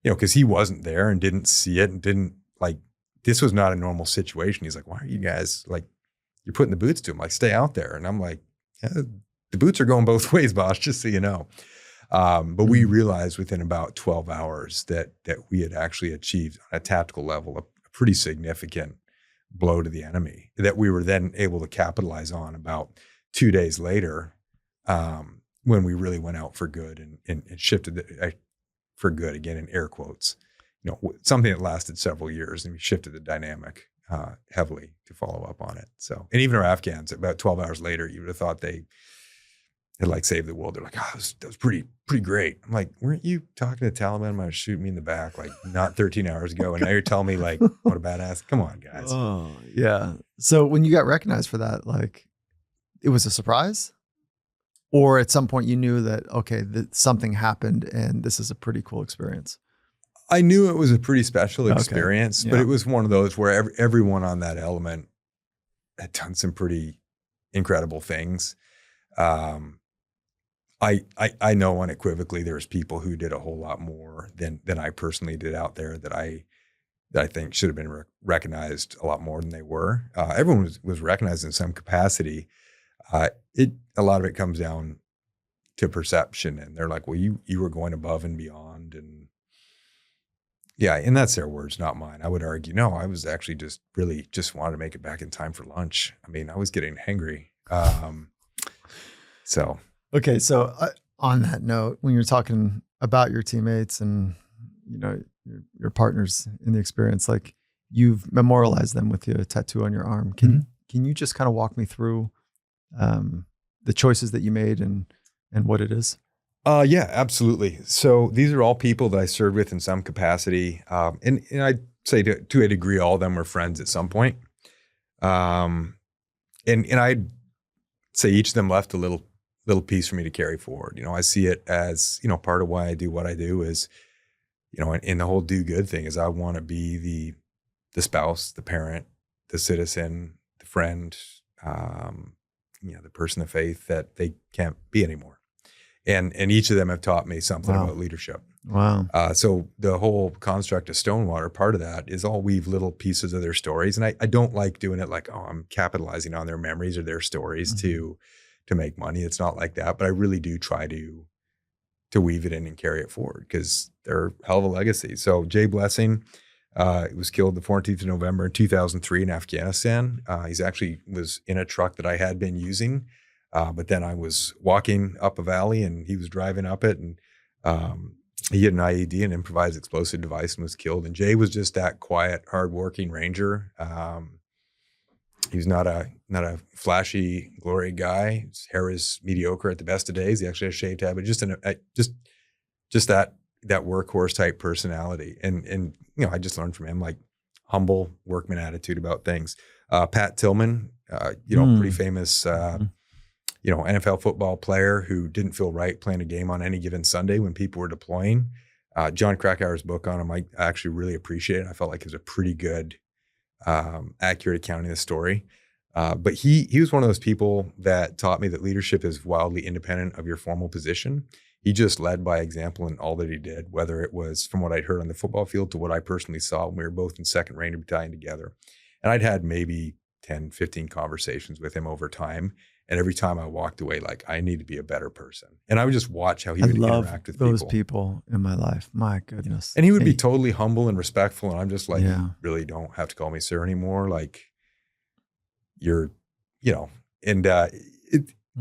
because he wasn't there and didn't see it and didn't like, this was not a normal situation. He's like, why are you guys like, you're putting the boots to him, like stay out there. And I'm like, yeah, the boots are going both ways, boss, just so you know. But we realized within about 12 hours that we had actually achieved on a tactical level, a pretty significant blow to the enemy that we were then able to capitalize on about 2 days later, when we really went out for good and shifted for good, again, in air quotes, something that lasted several years, and we shifted the dynamic heavily to follow up on it. So, and even our Afghans, about 12 hours later, you would have thought they had like saved the world. They're like, oh, that was pretty great. I'm like, weren't you talking to Taliban about shooting me in the back like not 13 hours ago? And now you're telling me like, what a badass. Come on, guys. Oh, yeah. So when you got recognized for that, like it was a surprise? Or at some point you knew that, okay, that something happened and this is a pretty cool experience? I knew it was a pretty special experience, Okay. but Yeah. it was one of those where everyone on that element had done some pretty incredible things. I know unequivocally there's people who did a whole lot more than I personally did out there that I think should have been recognized a lot more than they were. Everyone was recognized in some capacity. A lot of it comes down to perception, and they're like, well, you were going above and beyond, and yeah, and that's their words, not mine. I would argue, no, I was actually just wanted to make it back in time for lunch. I mean, I was getting hangry. So. Okay. So on that note, when you're talking about your teammates and, your partners in the experience, like you've memorialized them with a tattoo on your arm. Can you just kind of walk me through the choices that you made and what it is? Yeah, absolutely. So these are all people that I served with in some capacity. And I'd say to a degree, all of them were friends at some point. And I'd say each of them left a little piece for me to carry forward. I see it as, part of why I do what I do is, in the whole do good thing is I want to be the spouse, the parent, the citizen, the friend, the person of faith that they can't be anymore. And each of them have taught me something about leadership. Wow. So the whole construct of StoneWater, part of that is I'll weave little pieces of their stories. And I don't like doing it like, oh, I'm capitalizing on their memories or their stories to make money. It's not like that, but I really do try to weave it in and carry it forward because they're a hell of a legacy. So Jay Blessing, was killed the 14th of November in 2003 in Afghanistan. He's actually was in a truck that I had been using. But then I was walking up a valley and he was driving up it, and he had an IED, an improvised explosive device, and was killed. And Jay was just that quiet, hardworking Ranger. He was not a flashy glory guy. His hair was mediocre at the best of days. He actually had a shaved head, but just that workhorse type personality. And I just learned from him, like humble workman attitude about things. Pat Tillman, pretty famous, NFL football player who didn't feel right playing a game on any given Sunday when people were deploying. John Krakauer's book on him, I actually really appreciate it. I felt like it was a pretty good, accurate accounting of the story. But he was one of those people that taught me that leadership is wildly independent of your formal position. He just led by example in all that he did, whether it was from what I'd heard on the football field to what I personally saw when we were both in 2nd Ranger Battalion together. And I'd had maybe 10, 15 conversations with him over time. And every time I walked away, like, I need to be a better person. And I would just watch how he would interact with those people in my life. My goodness. And he would be totally humble and respectful. And I'm just like, you really don't have to call me sir anymore. Like, you're, and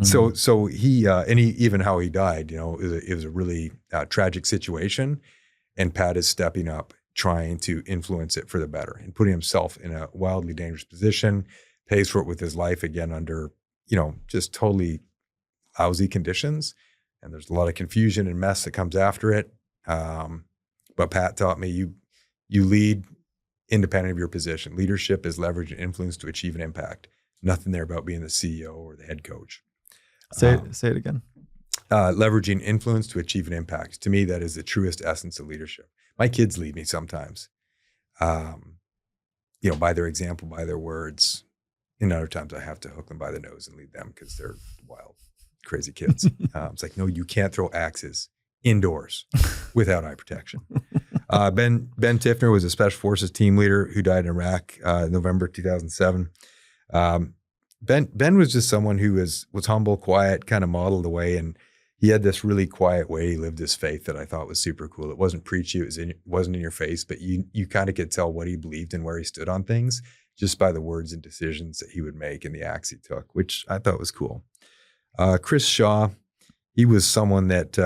So he, and he, even how he died, it was a really tragic situation. And Pat is stepping up, trying to influence it for the better and putting himself in a wildly dangerous position, pays for it with his life again under, just totally lousy conditions. And there's a lot of confusion and mess that comes after it. But Pat taught me you lead independent of your position. Leadership is leverage and influence to achieve an impact. Nothing there about being the CEO or the head coach. Say it again. Leveraging influence to achieve an impact. To me, that is the truest essence of leadership. My kids lead me sometimes, by their example, by their words. And other times I have to hook them by the nose and lead them because they're wild, crazy kids. It's like, no, you can't throw axes indoors without eye protection. Ben Tiffner was a Special Forces team leader who died in Iraq, November 2007. Ben was just someone who was humble, quiet, kind of modeled the way, and he had this really quiet way he lived his faith that I thought was super cool. It wasn't preachy, wasn't in your face, but you kind of could tell what he believed and where he stood on things just by the words and decisions that he would make and the acts he took, which I thought was cool. Chris Shaw, he was someone that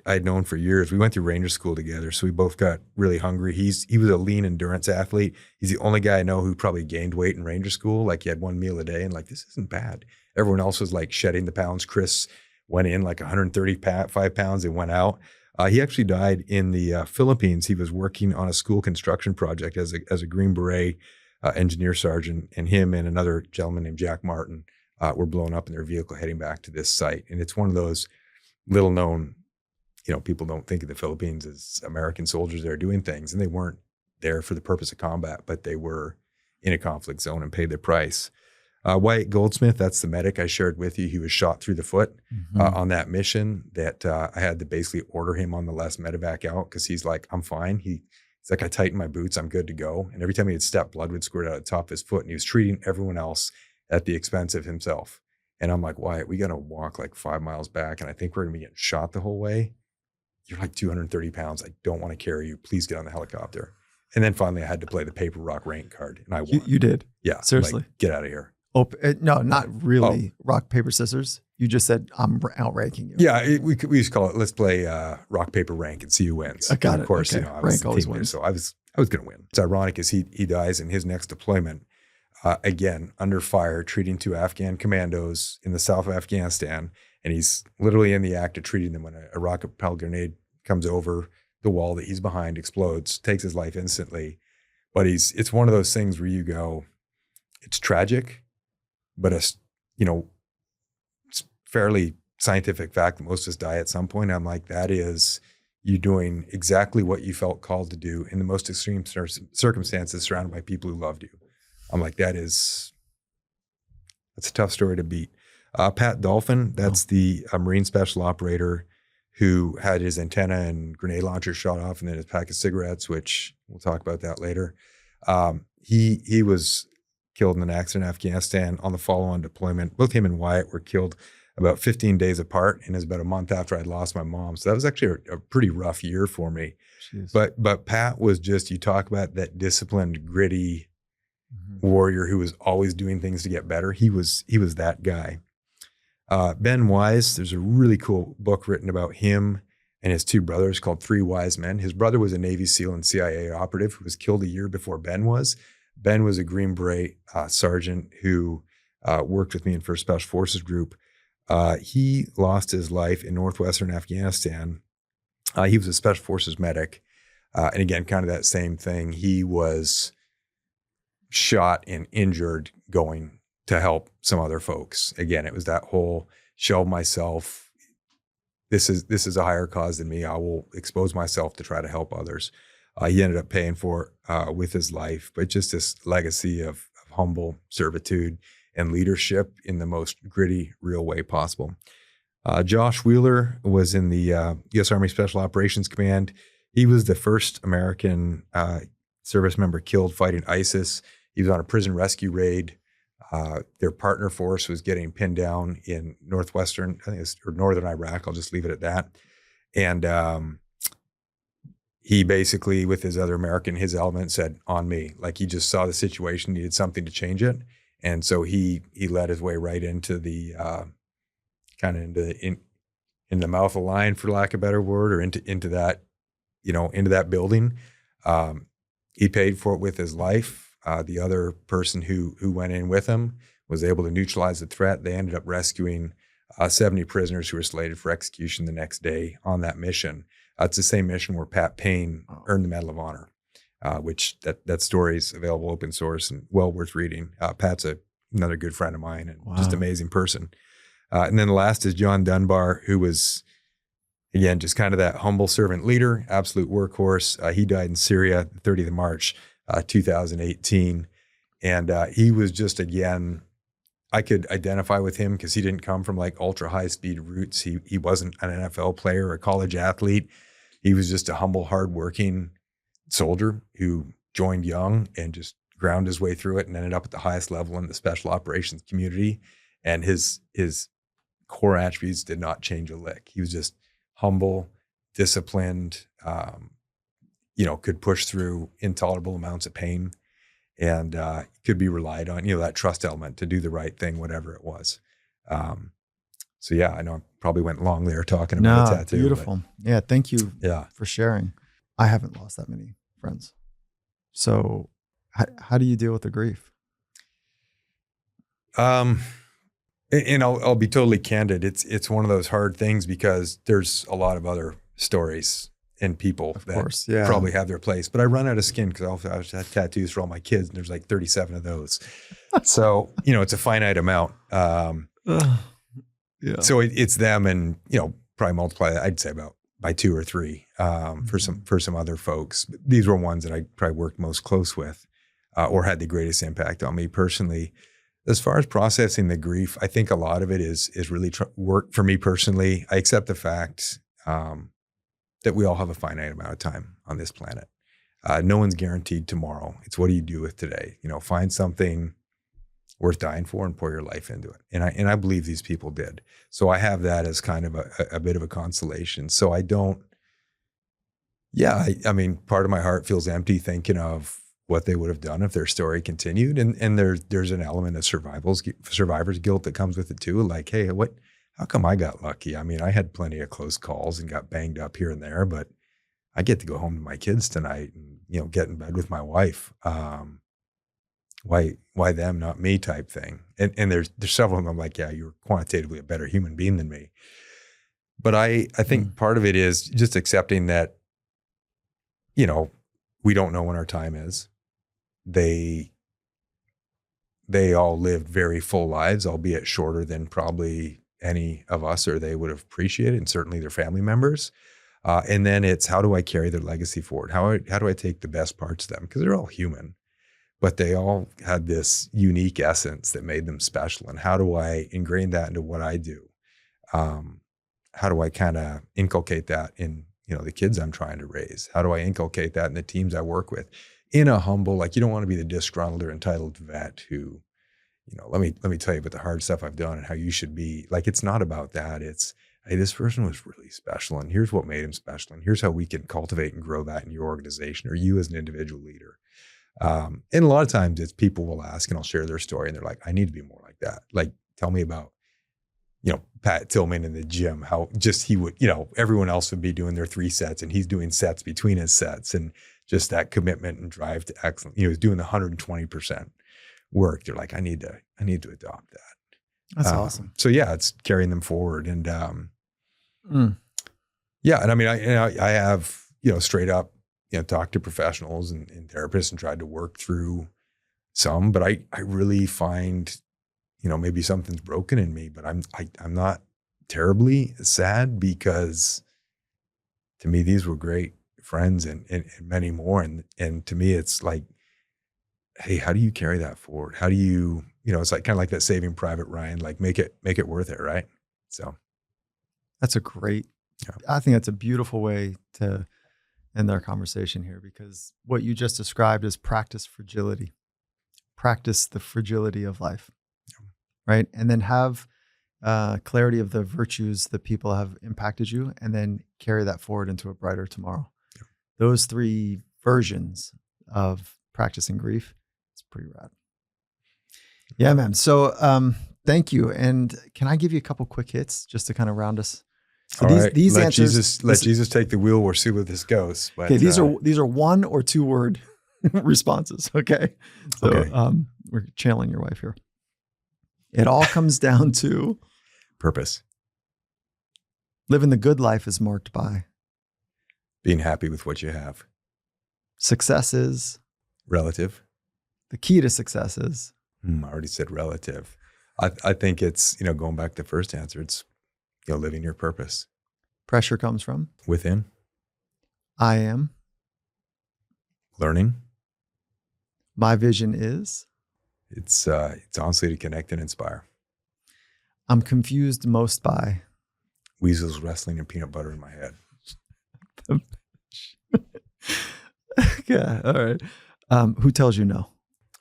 I'd known for years. We went through Ranger School together, so we both got really hungry. He was a lean endurance athlete. He's the only guy I know who probably gained weight in Ranger School. Like, he had one meal a day, and like, this isn't bad. Everyone else was like shedding the pounds. Chris went in like 135 pounds and went out. He actually died in the Philippines. He was working on a school construction project as a Green Beret engineer sergeant, and him and another gentleman named Jack Martin were blown up in their vehicle heading back to this site. And it's one of those little known, people don't think of the Philippines as American soldiers there doing things, and they weren't there for the purpose of combat, but they were in a conflict zone and paid their price. Wyatt Goldsmith, that's the medic I shared with you. He was shot through the foot on that mission that I had to basically order him on the last medevac out because he's like, I'm fine. He's like, I tightened my boots, I'm good to go. And every time he had stepped, blood would squirt out of the top of his foot, and he was treating everyone else at the expense of himself. And I'm like, Wyatt, we got to walk like 5 miles back, and I think we're going to be getting shot the whole way. You're like 230 pounds. I don't want to carry you. Please get on the helicopter. And then finally I had to play the paper, rock, rank card, and I won. You did? Yeah. Seriously? Like, get out of here. Oh, no, not really. Rock, paper, scissors. You just said, I'm outranking you. Yeah, we used to call it, let's play rock, paper, rank and see who wins. I got it. Of course, okay. I was rank the always team leader, wins. so I was going to win. It's ironic as he dies in his next deployment, again, under fire, treating 2 Afghan commandos in the south of Afghanistan. And he's literally in the act of treating them when a rocket propelled grenade comes over the wall that he's behind, explodes, takes his life instantly. But it's one of those things where you go, it's tragic, but it's fairly scientific fact that most of us die at some point. I'm like, that is you doing exactly what you felt called to do in the most extreme circumstances, surrounded by people who loved you. I'm like, that's a tough story to beat. Pat Dolphin, that's the Marine special operator who had his antenna and grenade launcher shot off, and then his pack of cigarettes, which we'll talk about that later. He was killed in an accident in Afghanistan on the follow-on deployment. Both him and Wyatt were killed about 15 days apart, and it was about a month after I'd lost my mom. So that was actually a pretty rough year for me. Jeez. But Pat was just, you talk about that disciplined, gritty warrior who was always doing things to get better. He was that guy. Ben Wise, there's a really cool book written about him and his 2 brothers called 3 Wise Men. His brother was a Navy SEAL and CIA operative who was killed a year before Ben was. Ben was a Green Beret sergeant who worked with me in 1st Special Forces Group. He lost his life in northwestern Afghanistan. He was a Special Forces medic. And again, kind of that same thing. He was shot and injured going to help some other folks. Again, it was that whole shelve myself. This is a higher cause than me. I will expose myself to try to help others. He ended up paying for it with his life, but just this legacy of humble servitude and leadership in the most gritty, real way possible. Josh Wheeler was in the U.S. Army Special Operations Command. He was the first American service member killed fighting ISIS. He was on a prison rescue raid. Their partner force was getting pinned down in northwestern, I think it's or northern Iraq. I'll just leave it at that. And he basically, with his other American, his element, said, on me. Like, he just saw the situation, needed something to change it. And so he led his way right into the kind of in the mouth of the lion, for lack of a better word, or into that, into that building. He paid for it with his life. The other person who went in with him was able to neutralize the threat. They ended up rescuing 70 prisoners who were slated for execution the next day on that mission. It's the same mission where Pat Payne earned the Medal of Honor, which that story is available open source and well worth reading. Pat's another good friend of mine and just amazing person. And then the last is John Dunbar, who was, again, just kind of that humble servant leader, absolute workhorse. He died in Syria, the 30th of March, 2018. And he was just, again, I could identify with him because he didn't come from like ultra high speed roots. He wasn't an NFL player or a college athlete. He was just a humble, hardworking soldier who joined young and just ground his way through it and ended up at the highest level in the special operations community. And his core attributes did not change a lick. He was just humble, disciplined, could push through intolerable amounts of pain, and could be relied on, that trust element to do the right thing, whatever it was. So yeah, I know I probably went long there talking about a tattoo. Beautiful. Yeah. Thank you Yeah. for sharing. I haven't lost that many friends. So how do you deal with the grief? And I'll be totally candid. It's one of those hard things because there's a lot of other stories and people that probably have their place, but I run out of skin because I have tattoos for all my kids and there's like 37 of those. So, it's a finite amount. So it's them and, probably multiply that, I'd say about by 2 or 3 for some other folks. But these were ones that I probably worked most close with or had the greatest impact on me personally. As far as processing the grief, I think a lot of it is really work for me personally. I accept the fact that we all have a finite amount of time on this planet. No one's guaranteed tomorrow. It's what do you do with today? Find something worth dying for and pour your life into it. And I believe these people did. So I have that as kind of a bit of a consolation. So I don't, I mean, part of my heart feels empty thinking of what they would have done if their story continued. And there's an element of survivor's guilt that comes with it too. Like, hey, how come I got lucky? I mean, I had plenty of close calls and got banged up here and there, but I get to go home to my kids tonight and, get in bed with my wife. Why them, not me type thing. And there's several of them I'm like, yeah, you're quantitatively a better human being than me. But I think part of it is just accepting that, we don't know when our time is. They all lived very full lives, albeit shorter than probably any of us or they would have appreciated, and certainly their family members. And then it's how do I carry their legacy forward? How do I take the best parts of them? Because they're all human, but they all had this unique essence that made them special. And how do I ingrain that into what I do? How do I kind of inculcate that in, the kids I'm trying to raise? How do I inculcate that in the teams I work with? In a humble, like you don't want to be the disgruntled or entitled vet who, let me tell you about the hard stuff I've done and how you should be. Like, it's not about that. It's, hey, this person was really special and here's what made him special. And here's how we can cultivate and grow that in your organization or you as an individual leader. And a lot of times it's people will ask and I'll share their story and they're like, I need to be more like that. Like, tell me about, Pat Tillman in the gym, how just he would, everyone else would be doing their 3 sets and he's doing sets between his sets and just that commitment and drive to excellence. He's doing the 120% work. They're like, I need to adopt that. That's awesome. So yeah, it's carrying them forward. And yeah. And I mean, I have, straight up, talked to professionals and therapists and tried to work through some, but I really find, maybe something's broken in me, but I'm not terribly sad because to me, these were great friends and many more. And to me, it's like, hey, how do you carry that forward? How do you, it's like kind of like that Saving Private Ryan, like make it worth it. Right. So that's I think that's a beautiful way to end our conversation here, because what you just described is practice fragility, practice the fragility of life. Right. And then have clarity of the virtues that people have impacted you, and then carry that forward into a brighter tomorrow. Yeah. Those 3 versions of practicing grief, it's pretty rad. Yeah, man. So thank you. And can I give you a couple quick hits just to kind of round us? So All right. these Let answers, Jesus take the wheel. We'll see where this goes. okay, But these are 1 or 2 word responses. Okay. So okay. we're channeling your wife here. It all comes down to Purpose. living the good life is marked by Being happy with what you have. successes. Relative. The key to success is I already said relative. I think it's, going back to the first answer, it's, living your purpose pressure comes from within, I am. learning. My vision is It's honestly to connect and inspire. I'm confused most by Weasels wrestling and peanut butter in my head. yeah. All right. Who tells you no?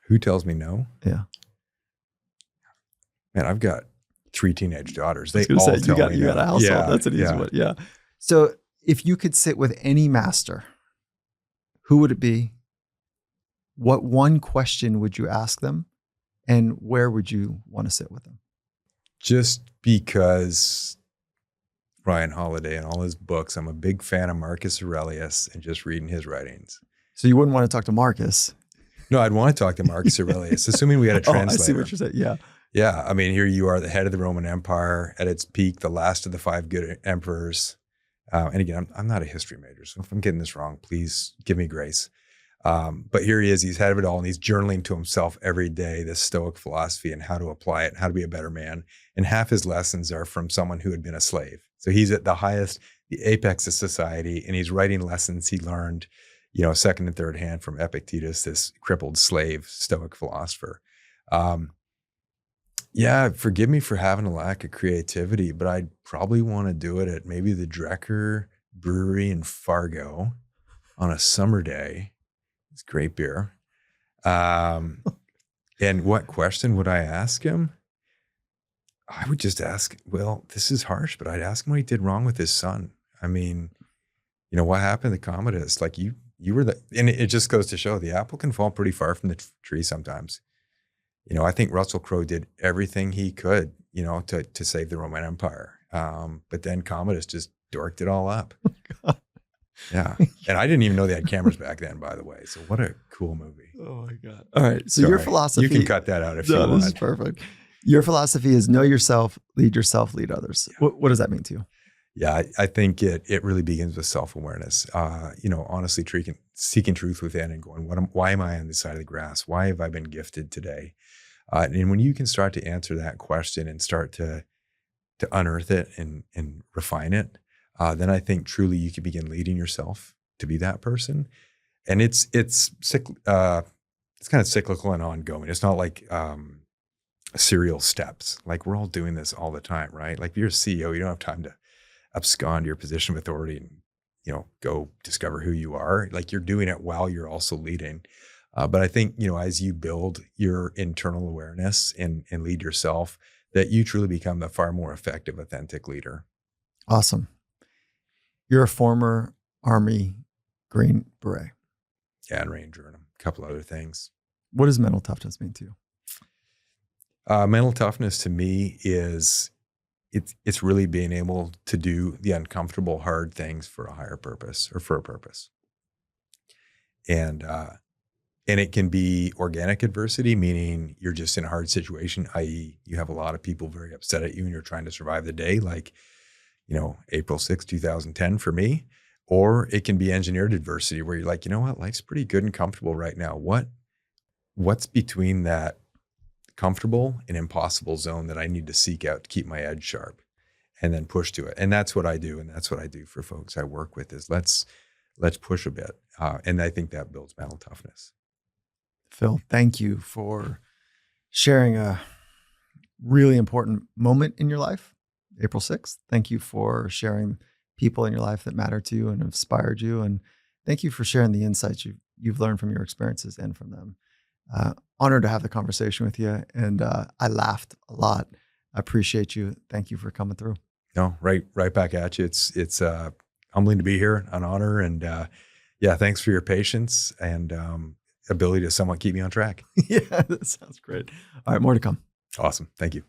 Who tells me no? Yeah. Man, I've got 3 teenage daughters. I They was all gonna say, tell me you got no. a household. Yeah, That's an easy yeah. one. Yeah. So if you could sit with any master, who would it be? What one question would you ask them? And where would you want to sit with them? Just because Ryan Holiday and all his books, I'm a big fan of Marcus Aurelius and just reading his writings. So you wouldn't want to talk to Marcus. No, I'd want to talk to Marcus Aurelius, assuming we had a translator. I see what you're saying. Yeah. Yeah, I mean, here you are, the head of the Roman Empire at its peak, the last of the 5 good emperors. And again, I'm not a history major, so if I'm getting this wrong, please give me grace. But here he is, he's head of it all, and he's journaling to himself every day, this Stoic philosophy and how to apply it, how to be a better man. And half his lessons are from someone who had been a slave. So he's at the highest, the apex of society, and he's writing lessons he learned, second and third hand from Epictetus, this crippled slave Stoic philosopher. Yeah, forgive me for having a lack of creativity, but I'd probably want to do it at maybe the Drecker Brewery in Fargo on a summer day. It's great beer. And what question would I ask him? I would just ask, well, this is harsh, but I'd ask him what he did wrong with his son. I mean, what happened to Commodus? Like you were and it just goes to show the apple can fall pretty far from the tree sometimes. I think Russell Crowe did everything he could, to save the Roman Empire. But then Commodus just dorked it all up. Yeah. And I didn't even know they had cameras back then, by the way. So what a cool movie. Oh my God. All right. So Sorry. your philosophy. You can cut that out if you want. This is perfect. Your philosophy is know yourself, lead others. Yeah. What does that mean to you? Yeah, I think it really begins with self-awareness. Honestly, seeking truth within and going, why am I on this side of the grass? Why have I been gifted today? And when you can start to answer that question and start to unearth it and refine it, then I think truly you can begin leading yourself to be that person. And it's kind of cyclical and ongoing. It's not like serial steps. Like we're all doing this all the time, right? Like if you're a CEO, you don't have time to abscond your position of authority and go discover who you are. Like you're doing it while you're also leading. But I think, as you build your internal awareness and lead yourself, that you truly become a far more effective, authentic leader. Awesome. You're a former Army Green Beret. Yeah, and Ranger and a couple other things. What does mental toughness mean to you? Mental toughness to me is it's really being able to do the uncomfortable, hard things for a higher purpose or for a purpose. And it can be organic adversity, meaning you're just in a hard situation, i.e. you have a lot of people very upset at you and you're trying to survive the day, like, April 6, 2010 for me. Or it can be engineered adversity where you're like, you know what, life's pretty good and comfortable right now. What's between that comfortable and impossible zone that I need to seek out to keep my edge sharp and then push to it? And that's what I do. And that's what I do for folks I work with is let's push a bit. And I think that builds mental toughness. Phil, thank you for sharing a really important moment in your life, April 6th. Thank you for sharing people in your life that matter to you and inspired you. And thank you for sharing the insights you've learned from your experiences and from them. Honored to have the conversation with you. And I laughed a lot. I appreciate you. Thank you for coming through. No, right back at you. It's humbling to be here, an honor. And yeah, thanks for your patience. And ability to somewhat keep me on track. Yeah, that sounds great. All right, more to come. Awesome. Thank you.